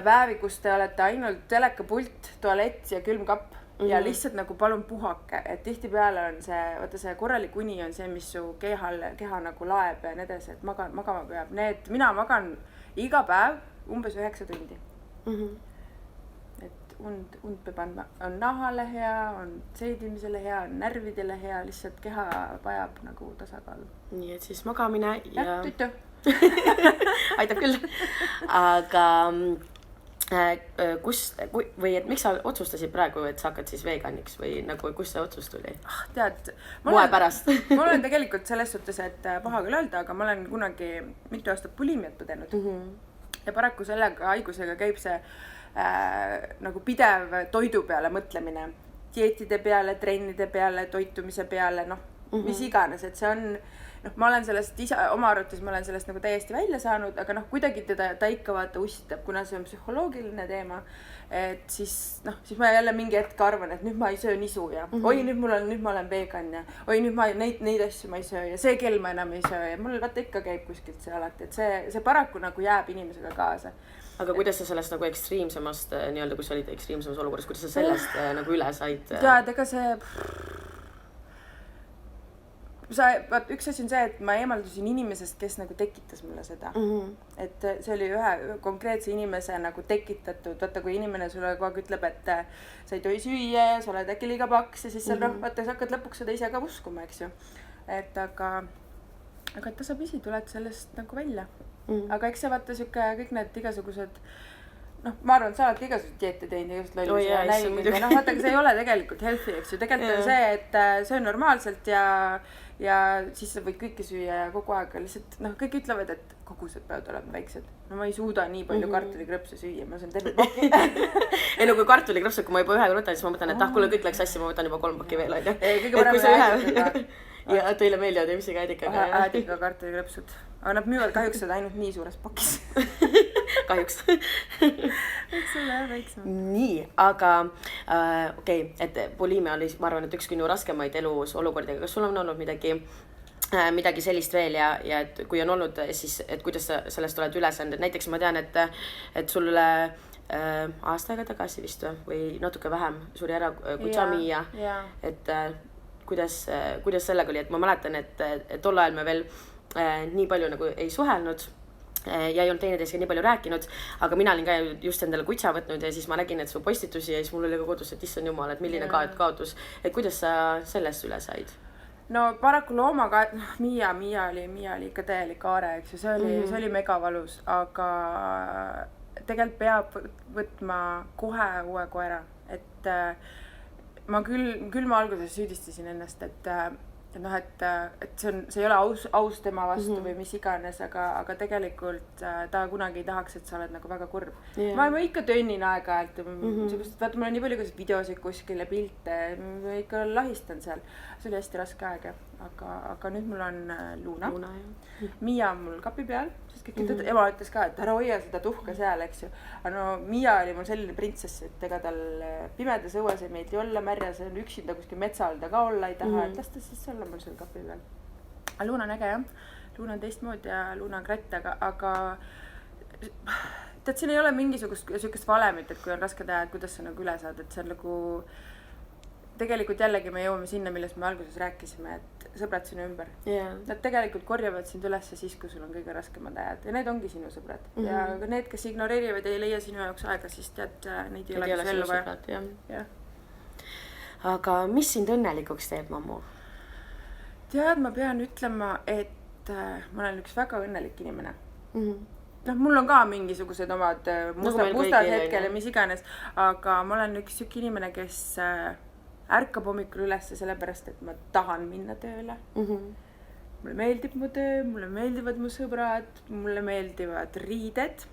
päevi, kus te olete ainult telekapult, tualett ja külmkapp. Ja lihtsalt nagu palun puhake, et tihtipeale on see korralik uni on see, mis su keha nagu laeb ja nedes, et magama peab. Mina magan iga päev umbes 9 tundi. Et und peab andma, on nahale hea, on seidimisele hea, on närvidele hea, lihtsalt keha vajab nagu tasakaalu. Nii, et siis magamine ja... Tuttu. Aitab küll. Aga... või et miks sa otsustasid praegu, et sa hakkad siis veganiks või nagu, kus see otsus tuli? Tead, moe pärast. Ma olen tegelikult selles suhtes, et paha küll öelda, aga ma olen kunagi mitu aastat bulimiat põdenud. Ja paraku sellega haigusega käib see nagu pidev toidu peale mõtlemine. Dieetide peale, trennide peale, toitumise peale, mis iganes, et see on ma olen sellest ise, oma arvates ma olen sellest nagu täiesti välja saanud, aga kuidagi ta ikka vaata ussitab, kuna see on psühholoogiline teema, et siis siis ma jälle mingi hetk arvan, et nüüd ma ei söö nisu ja oi, nüüd ma olen vegan ja oi, nüüd ma neid asju ma ei söö ja see kell ma enam ei söö ja mul vaata ikka käib kuskilt see alati, et see paraku nagu jääb inimesega kaasa. Aga kuidas sa sellest nagu ekstreemsemast nii-öelda, kui sa olid ekstreemsemas olukorras, kuidas sa sellest nagu üle said? Ja, ega see... vaat üks asi on see, et ma eemaldusin inimesest, kes nagu tekitas mulle seda. Et see oli ühe konkreetse inimese nagu tekitatud. Vaata, kui inimene sulle kogu aeg ütleb, et sa ei tohi süüa ja sa oled äkki liiga paks ja siis seal vaata, sa hakkad lõpuks seda ise ka uskuma, eks ju. Et aga tasapisi tuled sellest nagu välja. Aga eks see vaata siuke kõik need igasugused, ma arvan, et sa oled igasugused dieete teinud, igasugused lollus ja näinud. Vaata, aga see ei ole tegelikult healthy, eks ju. Tegelikult on see, et see on normaalselt ja siis sa võid kõike süüa ja kogu aeg lihtsalt, kõik ütlevad, et kogused peavad olema väiksed. No ma ei suuda nii palju kartulikrõpse süüa, ma söön terve paki. Ei, kui kartulikrõpsed, kui ma juba ühe võtan, siis ma mõtlen, et kuule, kõik läks asja, ma võtan juba 3 pakki veel, on ju. Kõige parem ja teile meeldivad ja mis see äädikaga? Äädika kartulikrõpsud. Aga nad müüvad kahjuks seda ainult nii suures pakis. Kahjuks. Eks ole väiksem. Nii, aga okei, et bulimia oli, ma arvan, et üks küll raskemaid elus olukordi, kas sul on olnud midagi sellist veel ja et kui on olnud, siis et kuidas sa sellest oled üle saanud, et näiteks ma tean, et sul aasta aega tagasi vist või natuke vähem suri ära kutsa Miia, et kuidas sellega oli, et ma mäletan, et tol ajal me veel nii palju nagu ei suhelnud ja ei olnud teineteisega nii palju rääkinud, aga mina olin ka just endale kutsa võtnud ja siis ma nägin, et su postitusi ja siis mul oli ka kodus, et issand jumal, et milline kaotus, et kuidas sa sellest üle said? No paraku loomaga, Miia oli ikka täielik aare, eks ju, see oli megavalus, aga tegelikult peab võtma kohe uue koera, et ma küll ma alguses süüdistasin ennast, et see ei ole aus tema vastu või mis iganes, aga tegelikult ta kunagi ei tahaks, et sa oled nagu väga kurb. Ma ikka tönnin aeg-ajalt, vaata mul on nii palju videosid kuskil ja pilte, ma ikka lahistan seal. See oli hästi raske aeg, aga nüüd mul on Luna. Miia on mul kapi peal, sest ema ütles ka, et ära hoia seda tuhka seal, eks ju. Aga Miia oli mul selline printsess, et ega tal pimedas õues ei meeldi olla, märjas on üksinda kuskil metsa all ta ka olla ei taha, et las ta siis olla mul seal kapi peal. Aga Luna on äge, jah. Luna on teistmoodi ja Luna on kratt, aga tead, siin ei ole mingisugust valemit, et kui on raske teha, et kuidas sa nagu üle saad, et see on nagu tegelikult jällegi me jõuame sinna, millest me alguses rääkisime, et sõbrad sinu ümber. Nad tegelikult korjavad sind üles siis, kui sul on kõige raskemad ajad ja need ongi sinu sõbrad. Ja need, kes ignoreerivad ja ei leia sinu jaoks aega, siis tead, neid ei ole ellu vaja. Aga mis sind õnnelikuks teeb, mammu? Tead, ma pean ütlema, et ma olen üks väga õnnelik inimene. Mul on ka mingisugused omad mustad hetkel ja mis iganes, aga ma olen üks siuke inimene, kes ärkab hommikul üles sellepärast, et ma tahan minna tööle. Mulle meeldib mu töö, mulle meeldivad mu sõbrad, mulle meeldivad riided,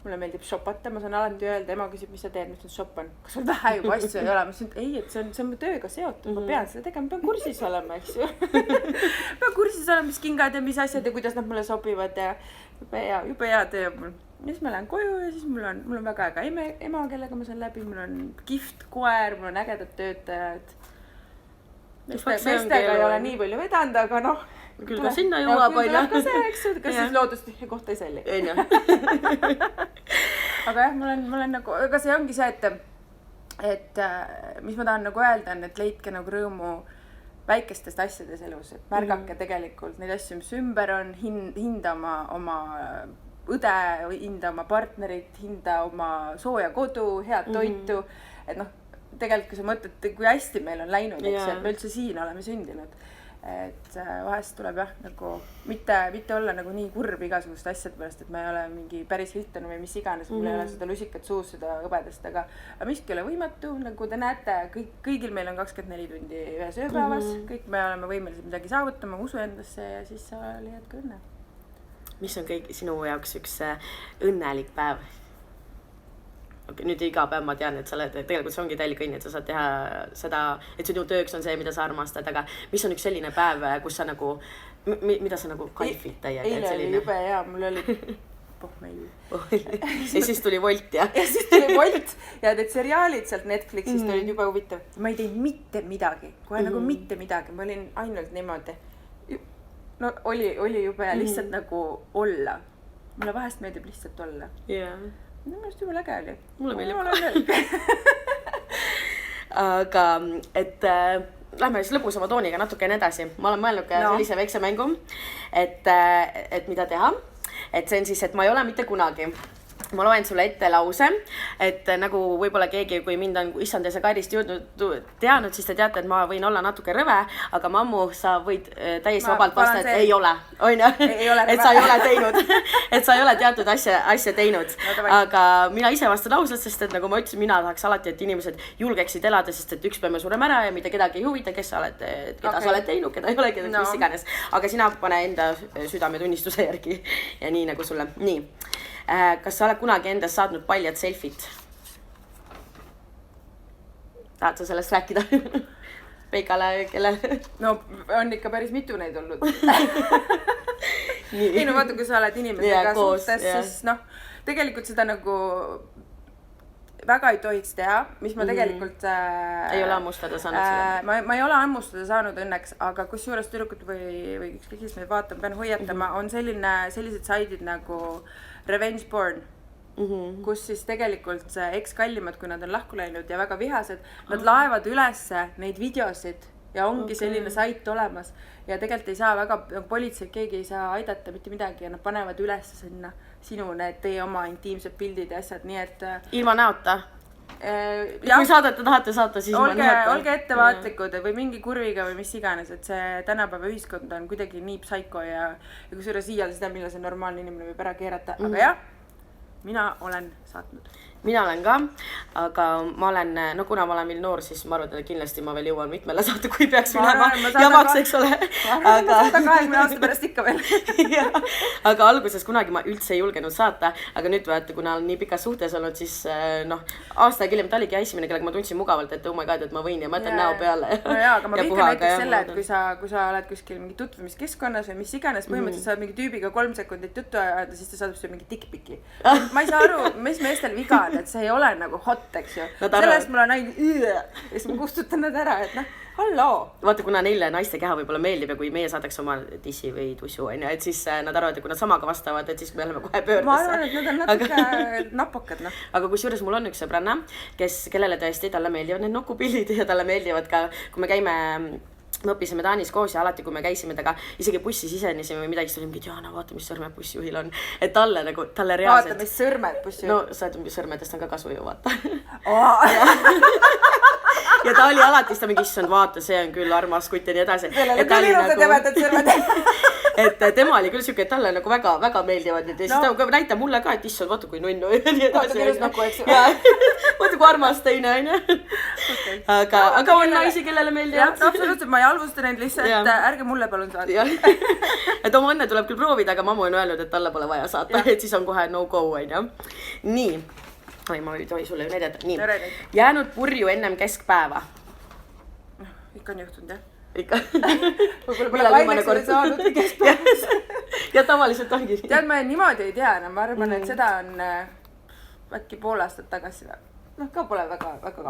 mulle meeldib shopata, ma saan alati öelda, ema küsib, mis sa teed, mis shoppan, kas sul vähe juba asju ei ole, ma ütlesin, et ei, et see on mu tööga seotud, ma pean seda tegema, pean kursis olema, eks ju. Pean kursis olema, mis kingad ja mis asjad ja kuidas nad mulle sobivad ja jube hea töö mul. Ja siis ma lähen koju ja siis mul on väga äge ema, kellega ma saan läbi, mul on kihvt koer, mul on ägedad töötajad. Meestega ei ole nii palju vedanud, aga küll ka sinna jõuab, küll tuleb ka see, eks ju, kas siis loodustihja kohta ei salli. Aga jah, mul on nagu, aga see ongi see, et mis ma tahan nagu öelda on, et leidke nagu rõõmu väikestest asjades elus, et märgake tegelikult neid asju, mis ümber on, hinda oma õde, hinda oma partnerit, hinda oma sooja kodu, head toitu, et tegelikult kui sa mõtled, kui hästi meil on läinud, eks, et me üldse siin oleme sündinud, et vahest tuleb jah, nagu mitte olla nagu nii kurb igasugust asjad pärast, et ma ei ole mingi päris Hilton või mis iganes, mul ei ole seda lusikat suus, seda hõbedast, aga miski ei ole võimatu, nagu te näete, kõigil meil on 24 tundi ühes ööpäevas, kõik me oleme võimelised midagi saavutama, usu endasse ja siis sa leiad ka õnne. Mis on kõik sinu jaoks üks õnnelik päev? Nüüd iga päev ma tean, et sa oled, tegelikult see ongi täielik õnn, et sa saad teha seda, et sinu tööks on see, mida sa armastad, aga mis on üks selline päev, kus sa nagu mida sa nagu kaifid täiega? Eile oli jube hea, mul oli pohmeil. Ja siis tuli Volt ja siis tuli Volt ja need seriaalid sealt Netflixist olid jube huvitav. Ma ei teinud mitte midagi, kohe nagu mitte midagi, ma olin ainult niimoodi. No oli jube ja lihtsalt nagu olla. Mulle vahest meeldib lihtsalt olla. Minu meelest jube läge oli. Mulle meeldib. Aga, et lähme siis lõbusama tooniga natukene edasi. Ma olen mõelnud ka sellise väikse mängu, et mida teha. Et see on siis, et ma ei ole mitte kunagi. Ma loen sulle ette lause, et nagu võib-olla keegi, kui mind on issand ja see Kairist teanud, siis te teate, et ma võin olla natuke rõve, aga mammu, sa võid täiesti vabalt vasta, et ei ole. Et sa ei ole teinud. Et sa ei ole teatud asja teinud. Aga mina ise vastan ausalt, sest et nagu ma ütlesin, mina tahaks alati, et inimesed julgeksid elada, sest et üks päev me sureme ära ja mida kedagi ei huvita, keda sa oled teinud, keda ei ole, mis iganes. Aga sina pane enda südametunnistuse järgi ja nii nagu sulle. Nii. Kas sa oled kunagi endast saatnud paljad selfit? Tahad sa sellest rääkida? Peikale, kellele? No on ikka päris mitu neid olnud. Ei no vaata, kui sa oled inimestega suhtes, siis noh, tegelikult seda nagu väga ei tohiks teha, mis ma tegelikult ei ole ammustada saanud seda. Ma ei ole ammustada saanud õnneks, aga kus juures tüdrukud või ükskõik kes meid vaatab, pean hoiatama, on sellised saidid nagu revenge porn, kus siis tegelikult eks-kallimad, kui nad on lahku läinud ja väga vihased, nad laevad ülesse neid videosid ja ongi selline sait olemas ja tegelikult ei saa väga, politsei, keegi ei saa aidata mitte midagi ja nad panevad ülesse sinna sinu need teie oma intiimsed pildid ja asjad, nii et ilma näota? Kui saadete tahate saata, siis ilma näota? Olge ettevaatlikud või mingi kurviga või mis iganes, et see tänapäeva ühiskond on kuidagi nii psaiko ja kui suure siia seda, millal see normaalne inimene võib ära keerata, aga jah, mina olen saatnud. Mina olen ka, aga ma olen, no kuna ma olen veel noor, siis ma arvan, et kindlasti ma veel jõuan mitmele saata, kui peaks minema jamaks, eks ole. Ma arvan, 20 aasta pärast ikka veel. Aga alguses kunagi ma üldse ei julgenud saata, aga nüüd vaata, kuna olen nii pikas suhtes olnud, siis noh, aasta hiljem ta oligi esimene, kellega ma tundsin mugavalt, et oh my god, et ma võin ja ma jätan näo peale. No jaa, aga ma viikan näiteks selle, et kui sa oled kuskil mingi tutvumiskeskkonnas või mis iganes, põhimõtteliselt saad mingi tüübiga 3 sekundit juttu ajada, siis ta saadab sulle mingi dickpiki. Ma ei saa aru, mis meestel viga et see ei ole nagu hot, eks ju. Sellest mul on ainult ja siis ma kustutan nad ära, et noh, halloo. Vaata, kuna neile naiste keha võib-olla meeldib ja kui meie saadaks oma tissi või tussu, et siis nad arvavad, et kui nad samaga vastavad, et siis me oleme kohe pöördesse. Ma arvan, et nad on natuke napakad, noh. Aga kusjuures mul on üks sõbranna, kellele tõesti talle meeldivad need nokupillid ja talle meeldivad ka, kui me käime me õppisime Taanis koos ja alati, kui me käisime temaga isegi bussi sisenesime või midagi, siis oli mingi, Diana, vaata, mis sõrmed bussijuhil on. Et talle reaalselt... Vaata, mis sõrmed bussijuhil? No, sõrmedest on ka kasu ju, vaata. Ja ta oli alati, siis ta mingi, issand, vaata, see on küll armas kutt ja nii edasi. Sellele küll ilusad jämetad sõrmed. Et tema oli küll siuke, et talle nagu väga meeldivad ja siis ta näitab mulle ka, et issand, vaata kui nunnu. Vaata küll nagu, eks ju. Vaata kui armas teine, aga on naisi, kellele meeldivad. Absoluutselt, ma ei halvusta neid lihtsalt, ärge mulle palun saada. Et oma õnne tuleb küll proovida, aga mammu on öelnud, et talle pole vaja saata, et siis on kohe no go, on. Nii. Oi, ma ei tohi sulle ju näidata. Nii. Jäänud purju ennem keskpäeva. Ikka on juhtunud, jah? Ikka. Võib-olla vaimeks oli saanud keskpäevas. Ja tavaliselt ongi. Tead, ma niimoodi ei tea, ma arvan, et seda on äkki pool aastat tagasi. Noh, ka pole väga kaupa.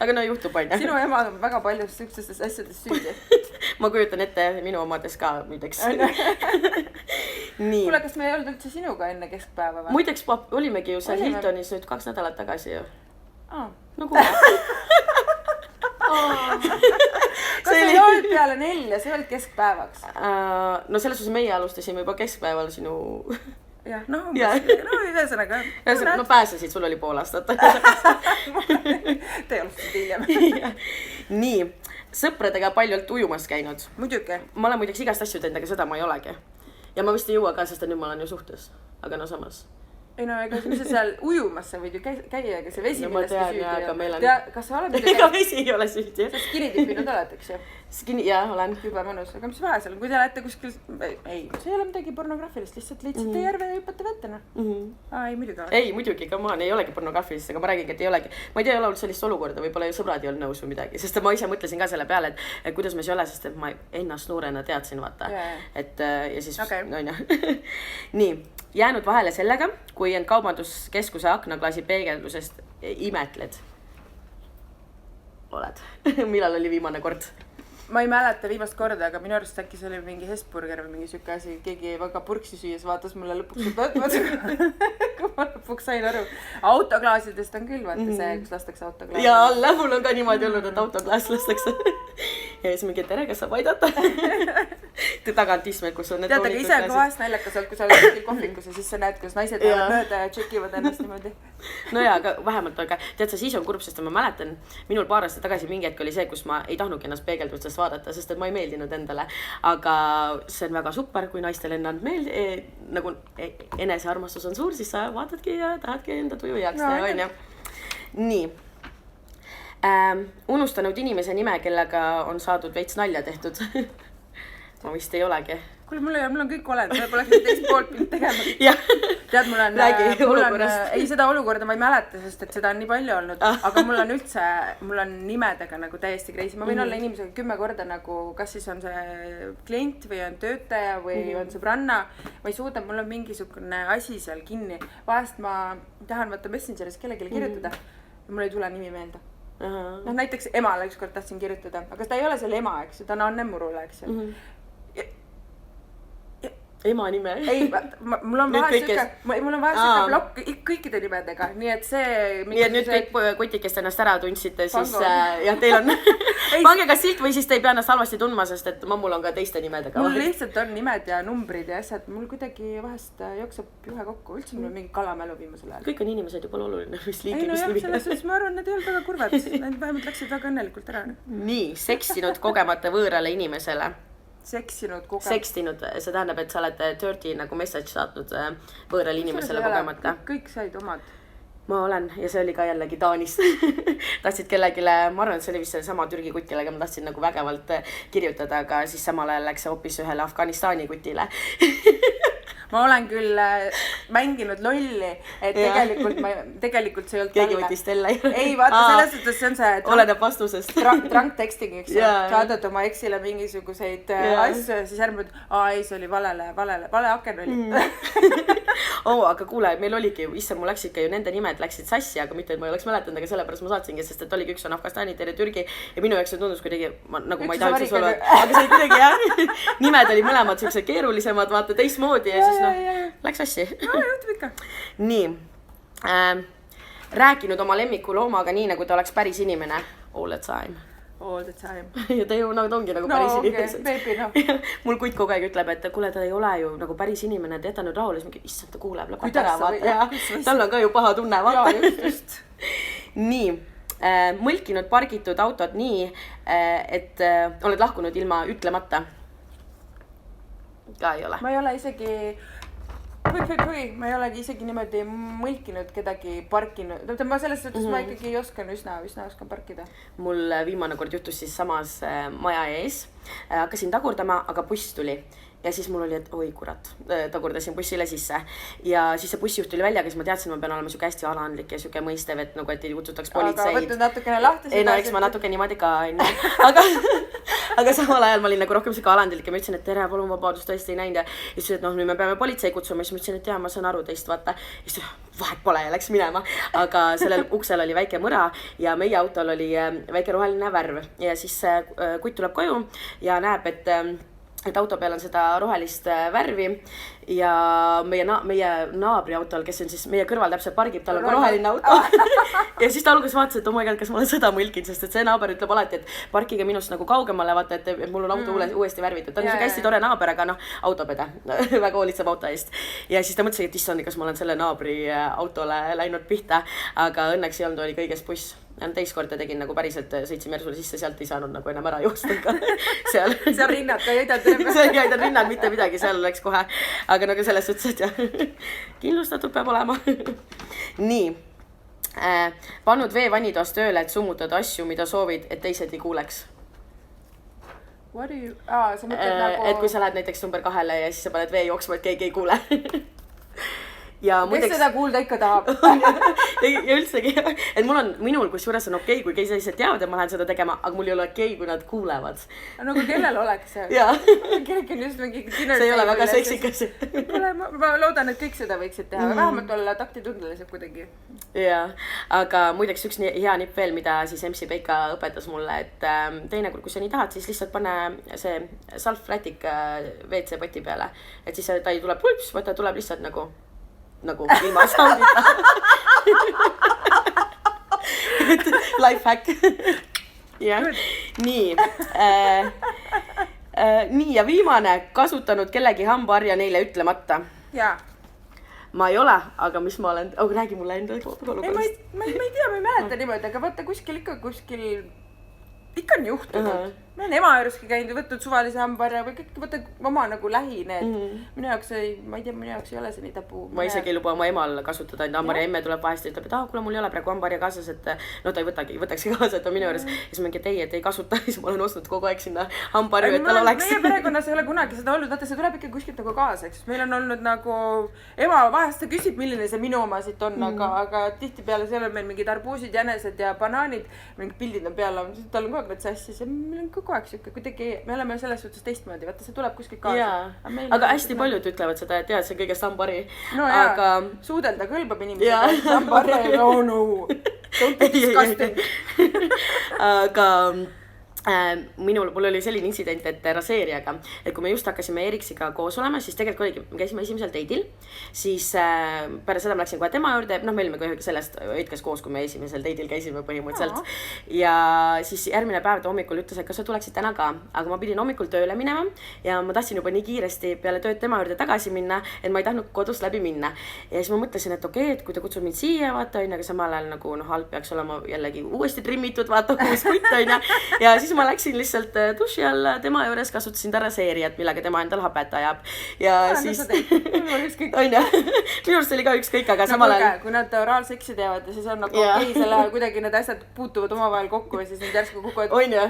Aga no juhtub aina. Sinu ema on väga palju sükstestes asjades süüdi. Ma kujutan ette minu omades ka muideks. Nii. Kuule, kas me ei olnud üldse sinuga enne keskpäeva või? Muideks olimegi ju seal Hiltonis nüüd 2 nädalat tagasi ju. No kuule. Kas ei olnud peale 4, see olid keskpäevaks? No selles suhtes meie alustasime juba keskpäeval sinu... Jah, no ühesõnaga. No pääsesid, sul oli pool aastat. Te alustasite hiljem. Nii, sõpradega paljalt ujumas käinud. Muidugi. Ma olen muideks igast asju teinud, aga seda ma ei olegi. Ja ma vist ei jõua ka, sest nüüd ma olen ju suhtes. Aga no samas. ei no ega mis sa seal ujumas sa võid ju käia, ega see vesi No ma millestki tean, süüdi jaa, ei aga meil ole. on- Kas sa oled ega vesi ei ole süüdi. sa skinny-tippinud oled, eks ju? Jaa, olen. Jube mõnus, aga mis vahe seal on, kui te lähete kuskil, ei, see ei ole midagi pornograafilist, lihtsalt liitsite järve ja hüppate vette, noh. Ei, muidugi ole. Ei, muidugi, come on, ei olegi pornograafilist, aga ma räägingi, et ei olegi. Ma ei tea, ei ole olnud sellist olukorda, võib-olla ju sõbrad ei olnud nõus või midagi, sest ma ise mõtlesin ka selle peale, et kuidas ma ei ole, sest et ma ennast noorena teadsin, vaata. Jaa. Et ja siis, Okei. on ju. Nii, jäänud vahele sellega, kui end kaubanduskeskuse aknaklaasi peegeldusest imetled. Oled. Millal oli viimane kord? Ma ei mäleta viimast korda, aga minu arust äkki see oli mingi Hesburger või mingi siuke asi, keegi väga purksi süües vaatas mulle lõpuks, kui ma lõpuks sain aru. Autoklaasidest on küll, vaata see, kus lastakse autoklaasi. Ja alla, mul on ka niimoodi olnud, et autoklaas lastakse. Ja siis mingi, tere, kas saab aidata? Tagant istmed, kus on need tead, aga ise on ka vahest naljakas olnud, kui sa oled kuskil kohvikus ja siis sa näed, kus naised lähevad mööda ja tšekivad ennast niimoodi. No jaa, aga vähemalt, aga tead sa, siis on kurb, sest ma mäletan, minul paar aastat tagasi mingi hetk oli see, kus ma ei tahtnudki ennast peegeldustest vaadata, sest et ma ei meeldinud endale. Aga see on väga super, kui naistel ennast nagu enesearmastus on suur, siis sa vaatadki ja tahadki enda tuju heaks teha, on ju. Nii. Unustanud inimese nime, kellega on saadud veits nalja tehtud. Ma vist ei olegi. Kuule, mul on kõik olenud, ma poleks teist poolt pidanud tegema. Tead, mul on, ei seda olukorda ma ei mäleta, sest et seda on nii palju olnud, aga mul on nimedega nagu täiesti crazy. Ma võin olla inimesega 10 korda nagu, kas siis on see klient või on töötaja või on sõbranna. Ma ei suuda, mul on mingisugune asi seal kinni. Vahest ma tahan vaata Messengeris kellelegi kirjutada ja mul ei tule nimi meelde. No näiteks emale ükskord tahtsin kirjutada, aga ta ei ole selle ema, eks ju, ta on Anne Murule, eks ju. Ema nime? Ei, mul on vahest blokk kõikide nimedega, nii et see... Nii et nüüd kõik kotikest ennast ära tundsite, siis jah, teil on... Pange kas silt või siis te ei pea ennast halvasti tundma, sest et mammul on ka teiste nimedega. Mul lihtsalt on nimed ja numbrid ja asjad, mul kuidagi vahest jookseb ühe kokku, üldse mul on mingi kalamälu viimasel ajal. Kõik on inimesed ju pole oluline, mis liigi, mis nimi. Ei no jah, selles suhtes ma arvan, need ei olnud väga kurvad, need vähemalt läksid väga õnnelikult ära. Nii, seksinud kogemata võõrale inimesele. Seksinud, see tähendab, et sa oled dirty nagu message saatnud võõrale inimesele kogemata. Kõik said omad. Ma olen ja see oli ka jällegi Taanist. Tahtsid kellegile, ma arvan, et see oli vist sama Türgi kutt, kellega ma tahtsin nagu vägevalt kirjutada, aga siis samal ajal läks hoopis ühele Afganistani kutile. Ma olen küll mänginud lolli, et tegelikult see ei olnud keegi võttis Stella. Ei, vaata, selles suhtes see on see... Oleneb vastusest. Drunk texting, eks ju. Saadad oma eksile mingisuguseid asju ja siis järgmine, ei, see oli vale aken oli. Aga kuule, meil oligi, issa mul läks ikka ju nende nimed läksid sassi, aga mitte, et ma ei oleks mäletanud, aga sellepärast ma saatsingi, sest et oligi üks on Afganistani, teine Türgi ja minu jaoks see tundus kuidagi, nagu ma ei taha üldse sulle, aga see kuidagi jah, nimed oli mõlemad sellised keerulisemad, vaata teistmoodi ja siis läks sassi. Juhtub ikka. Nii, rääkinud oma lemmiku loomaga nii, nagu ta oleks päris inimene all the time. All the time. Ja ta ju ongi nagu päris inimesed. Baby, no. Mul kutt kogu aeg ütleb, et kuule, ta ei ole ju nagu päris inimene, et jäta nüüd rahule, siis mingi, issand, ta kuuleb lõpet ära, vaata. Tal on ka ju paha tunne, vaata. Just. Nii, mõlkinud pargitud autot nii, et oled lahkunud ilma ütlemata. Ka ei ole. Ma ei ole isegi... ma ei olegi isegi niimoodi mõlkinud kedagi parkinud. Ma selles suhtes ma ikkagi oskan üsna oskan parkida. Mul viimane kord juhtus siis samas maja ees. Hakkasin tagurdama, aga buss tuli. Ja siis mul oli, et oi kurat, tagurdasin bussile sisse. Ja siis see bussijuht tuli välja, kes ma teadsin, ma pean olema siuke hästi alandlik ja siuke mõistev, et nagu, et ei kutsutaks politseid. Aga võtnud natukene lahti. Ei, no eks ma natuke niimoodi ka, aga samal ajal ma olin nagu rohkem siuke alandlik ja ma ütlesin, et tere, palun vabadust, tõesti ei näinud. Ja siis ütlesin, et nüüd me peame politsei kutsuma. Siis ma ütlesin, et ma saan aru teist, vaata. Ja siis vahet pole ja läks minema. Aga sellel uksel oli väike mõra ja meie autol oli väike roheline värv. Ja siis kutt tuleb koju ja näeb, et auto peal on seda rohelist värvi ja meie naabri autol, kes on siis meie kõrval täpselt pargib, tal on roheline auto. Ja siis ta alguses vaatas, et oh my god, kas ma olen seda mõlkinud, sest et see naaber ütleb alati, et parkige minust nagu kaugemale, vaata, et mul on auto uuesti värvitud. Ta on niisugune hästi tore naaber, aga autopede, väga hoolitseb auto eest. Ja siis ta mõtlesin, et issand, kas ma olen selle naabri autole läinud pihta, aga õnneks ei olnud, oli kõiges buss. teist korda tegin nagu päriselt, sõitsin Mersule sisse, sealt ei saanud nagu enam ära joosta ka seal rinnad ka ei aidanud see ei aidanud rinnad mitte midagi, seal läks kohe, aga nagu selles suhtes, et jah, kindlustatud peab olema. Nii, pannud vee vannitoas tööle, et summutada asju, mida soovid, et teised ei kuuleks. What do you... sa mõtled nagu... Et kui sa lähed näiteks number 2 ja siis sa paned vee jooksma, et keegi ei kuule. Ja kes seda kuulda ikka tahab? Ja üldsegi, et minul kusjuures on okei, kui keegi ise teavad, et ma lähen seda tegema, aga mul ei ole okei, kui nad kuulevad. Nagu kellel oleks see? Jaa. Kellelgi on just mingi dinner see ei ole väga seksikas. Ma loodan, et kõik seda võiksid teha, vähemalt olla taktitundelised kuidagi. Jaa, aga muideks üks hea nipp veel, mida siis MC Peika õpetas mulle, et teinekord, kui sa nii tahad, siis lihtsalt pane see salvrätik WC poti peale. Et siis ta ei tule pulps, vaid ta tuleb lihtsalt nagu ilma soundita. Life hack. Jah, nii. Nii ja viimane, kasutanud kellegi hambaharja neile ütlemata. Jaa. Ma ei ole, aga mis ma olen... räägi mulle enda olukorrast. Ma ei tea, ma ei mäleta niimoodi, aga vaata kuskil ikka on juhtunud. Ma olen ema juureski käinud ja võtnud suvalise hambaharja või kõik võtta oma nagu lähi need. Minu jaoks ma ei tea, minu jaoks ei ole see nii tabu. Ma isegi ei luba oma emal kasutada enda hambaharja. Emme tuleb vahest ja ütleb, et kuule, mul ei ole praegu hambaharja kaasas, et no ta ei võtaks kaasa, et on minu juures. Ja siis ma mingi, et ei kasuta, siis ma olen ostnud kogu aeg sinna hambaharju, et tal oleks. Meie perekonnas ei ole kunagi seda olnud, vaata see tuleb ikka kuskilt nagu kaasa, eks. Meil on olnud nagu, ema vahest ta küsib, milline see minu oma siit on, aga tihtipeale seal on meil mingid arbuusid, jänesed ja banaanid, mingid pildid on peal, tal on kogu aeg need sassis ja meil on kogu aeg siuke, kuidagi me oleme selles suhtes teistmoodi, vaata see tuleb kuskilt kaasa. Aga hästi paljud ütlevad seda, et see on kõigest hambahari. No jaa, suudelda kõlbab inimesed, hambahari, no. Don't be disgusting. Aga mul oli selline intsident, et raseerijaga, et kui me just hakkasime Eriksiga koos olema, siis tegelikult oligi, me käisime esimesel date'il, siis pärast seda ma läksin kohe tema juurde, me olime ka sellest õitkas koos, kui me esimesel date'il käisime põhimõtteliselt. Ja siis järgmine päev ta hommikul ütles, et kas sa tuleksid täna ka, aga ma pidin hommikul tööle minema ja ma tahtsin juba nii kiiresti peale tööd tema juurde tagasi minna, et ma ei tahtnud kodust läbi minna. Ja siis ma mõtlesin, et okei, et kui ta kutsub mind siia, vaata, aga samal ajal nagu halb peaks olema jällegi uuesti trimmitud, vaata, kuus kutt, ja siis ma läksin lihtsalt duši alla tema juures, kasutasin ta raseerijat, millega tema endal hapet ajab. Ja siis... Minu arust oli ka ükskõik, aga samal ajal... Kui nad oraalseksi teevad ja siis on nagu okei, selle kuidagi need asjad puutuvad omavahel kokku ja siis need järsku kukuvad... On ja.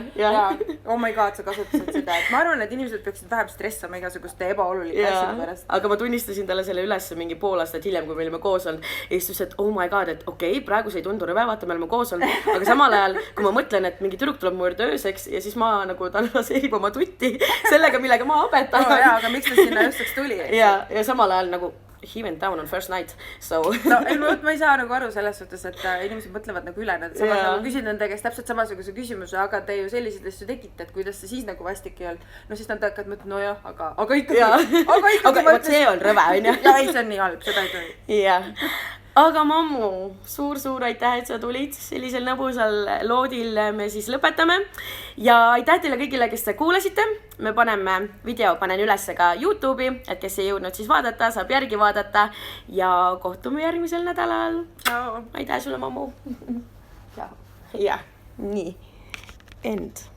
Oh my god, sa kasutasid seda. Ma arvan, et inimesed peaksid vähem stressama igasuguste ebaolulike asjade pärast. Aga ma tunnistasin talle selle üles mingi pool aastat hiljem, kui me olime koos olnud. Ja siis ütles, et oh my god, et okei, praegu see ei tundu rõve, vaata, me oleme koos olnud. Aga samal ajal, kui ma mõtlen, et mingi tüdruk tuleb mu juurde ööseks ja siis ma nagu ta raseerib oma tutti sellega, millega ma abetan. Aga miks ta sinna õhtuks tuli? Ja samal ajal nagu he went down on first night, so... No, ma ei saa nagu aru selles suhtes, et inimesed mõtlevad nagu üle. Nad samas nagu küsin nende käest täpselt samasuguse küsimuse, aga te ju selliseid asju tegite, et kuidas see siis nagu vastik ei olnud. No siis nad hakkad mõtlema, no jah, aga ikkagi. Aga see on rõve, on ju? Ja ei, see on nii halb, seda ei tohi. Jah. Aga mammu, suur aitäh, et sa tulid sellisel nõbusal loodil, me siis lõpetame. Ja aitäh teile kõigile, kes te kuulasite. Me paneme video, panen üles ka YouTube'i, et kes ei jõudnud siis vaadata, saab järgi vaadata. Ja kohtume järgmisel nädalal. Ciao. Aitäh sulle, mammu. Ciao. Ja, nii. End.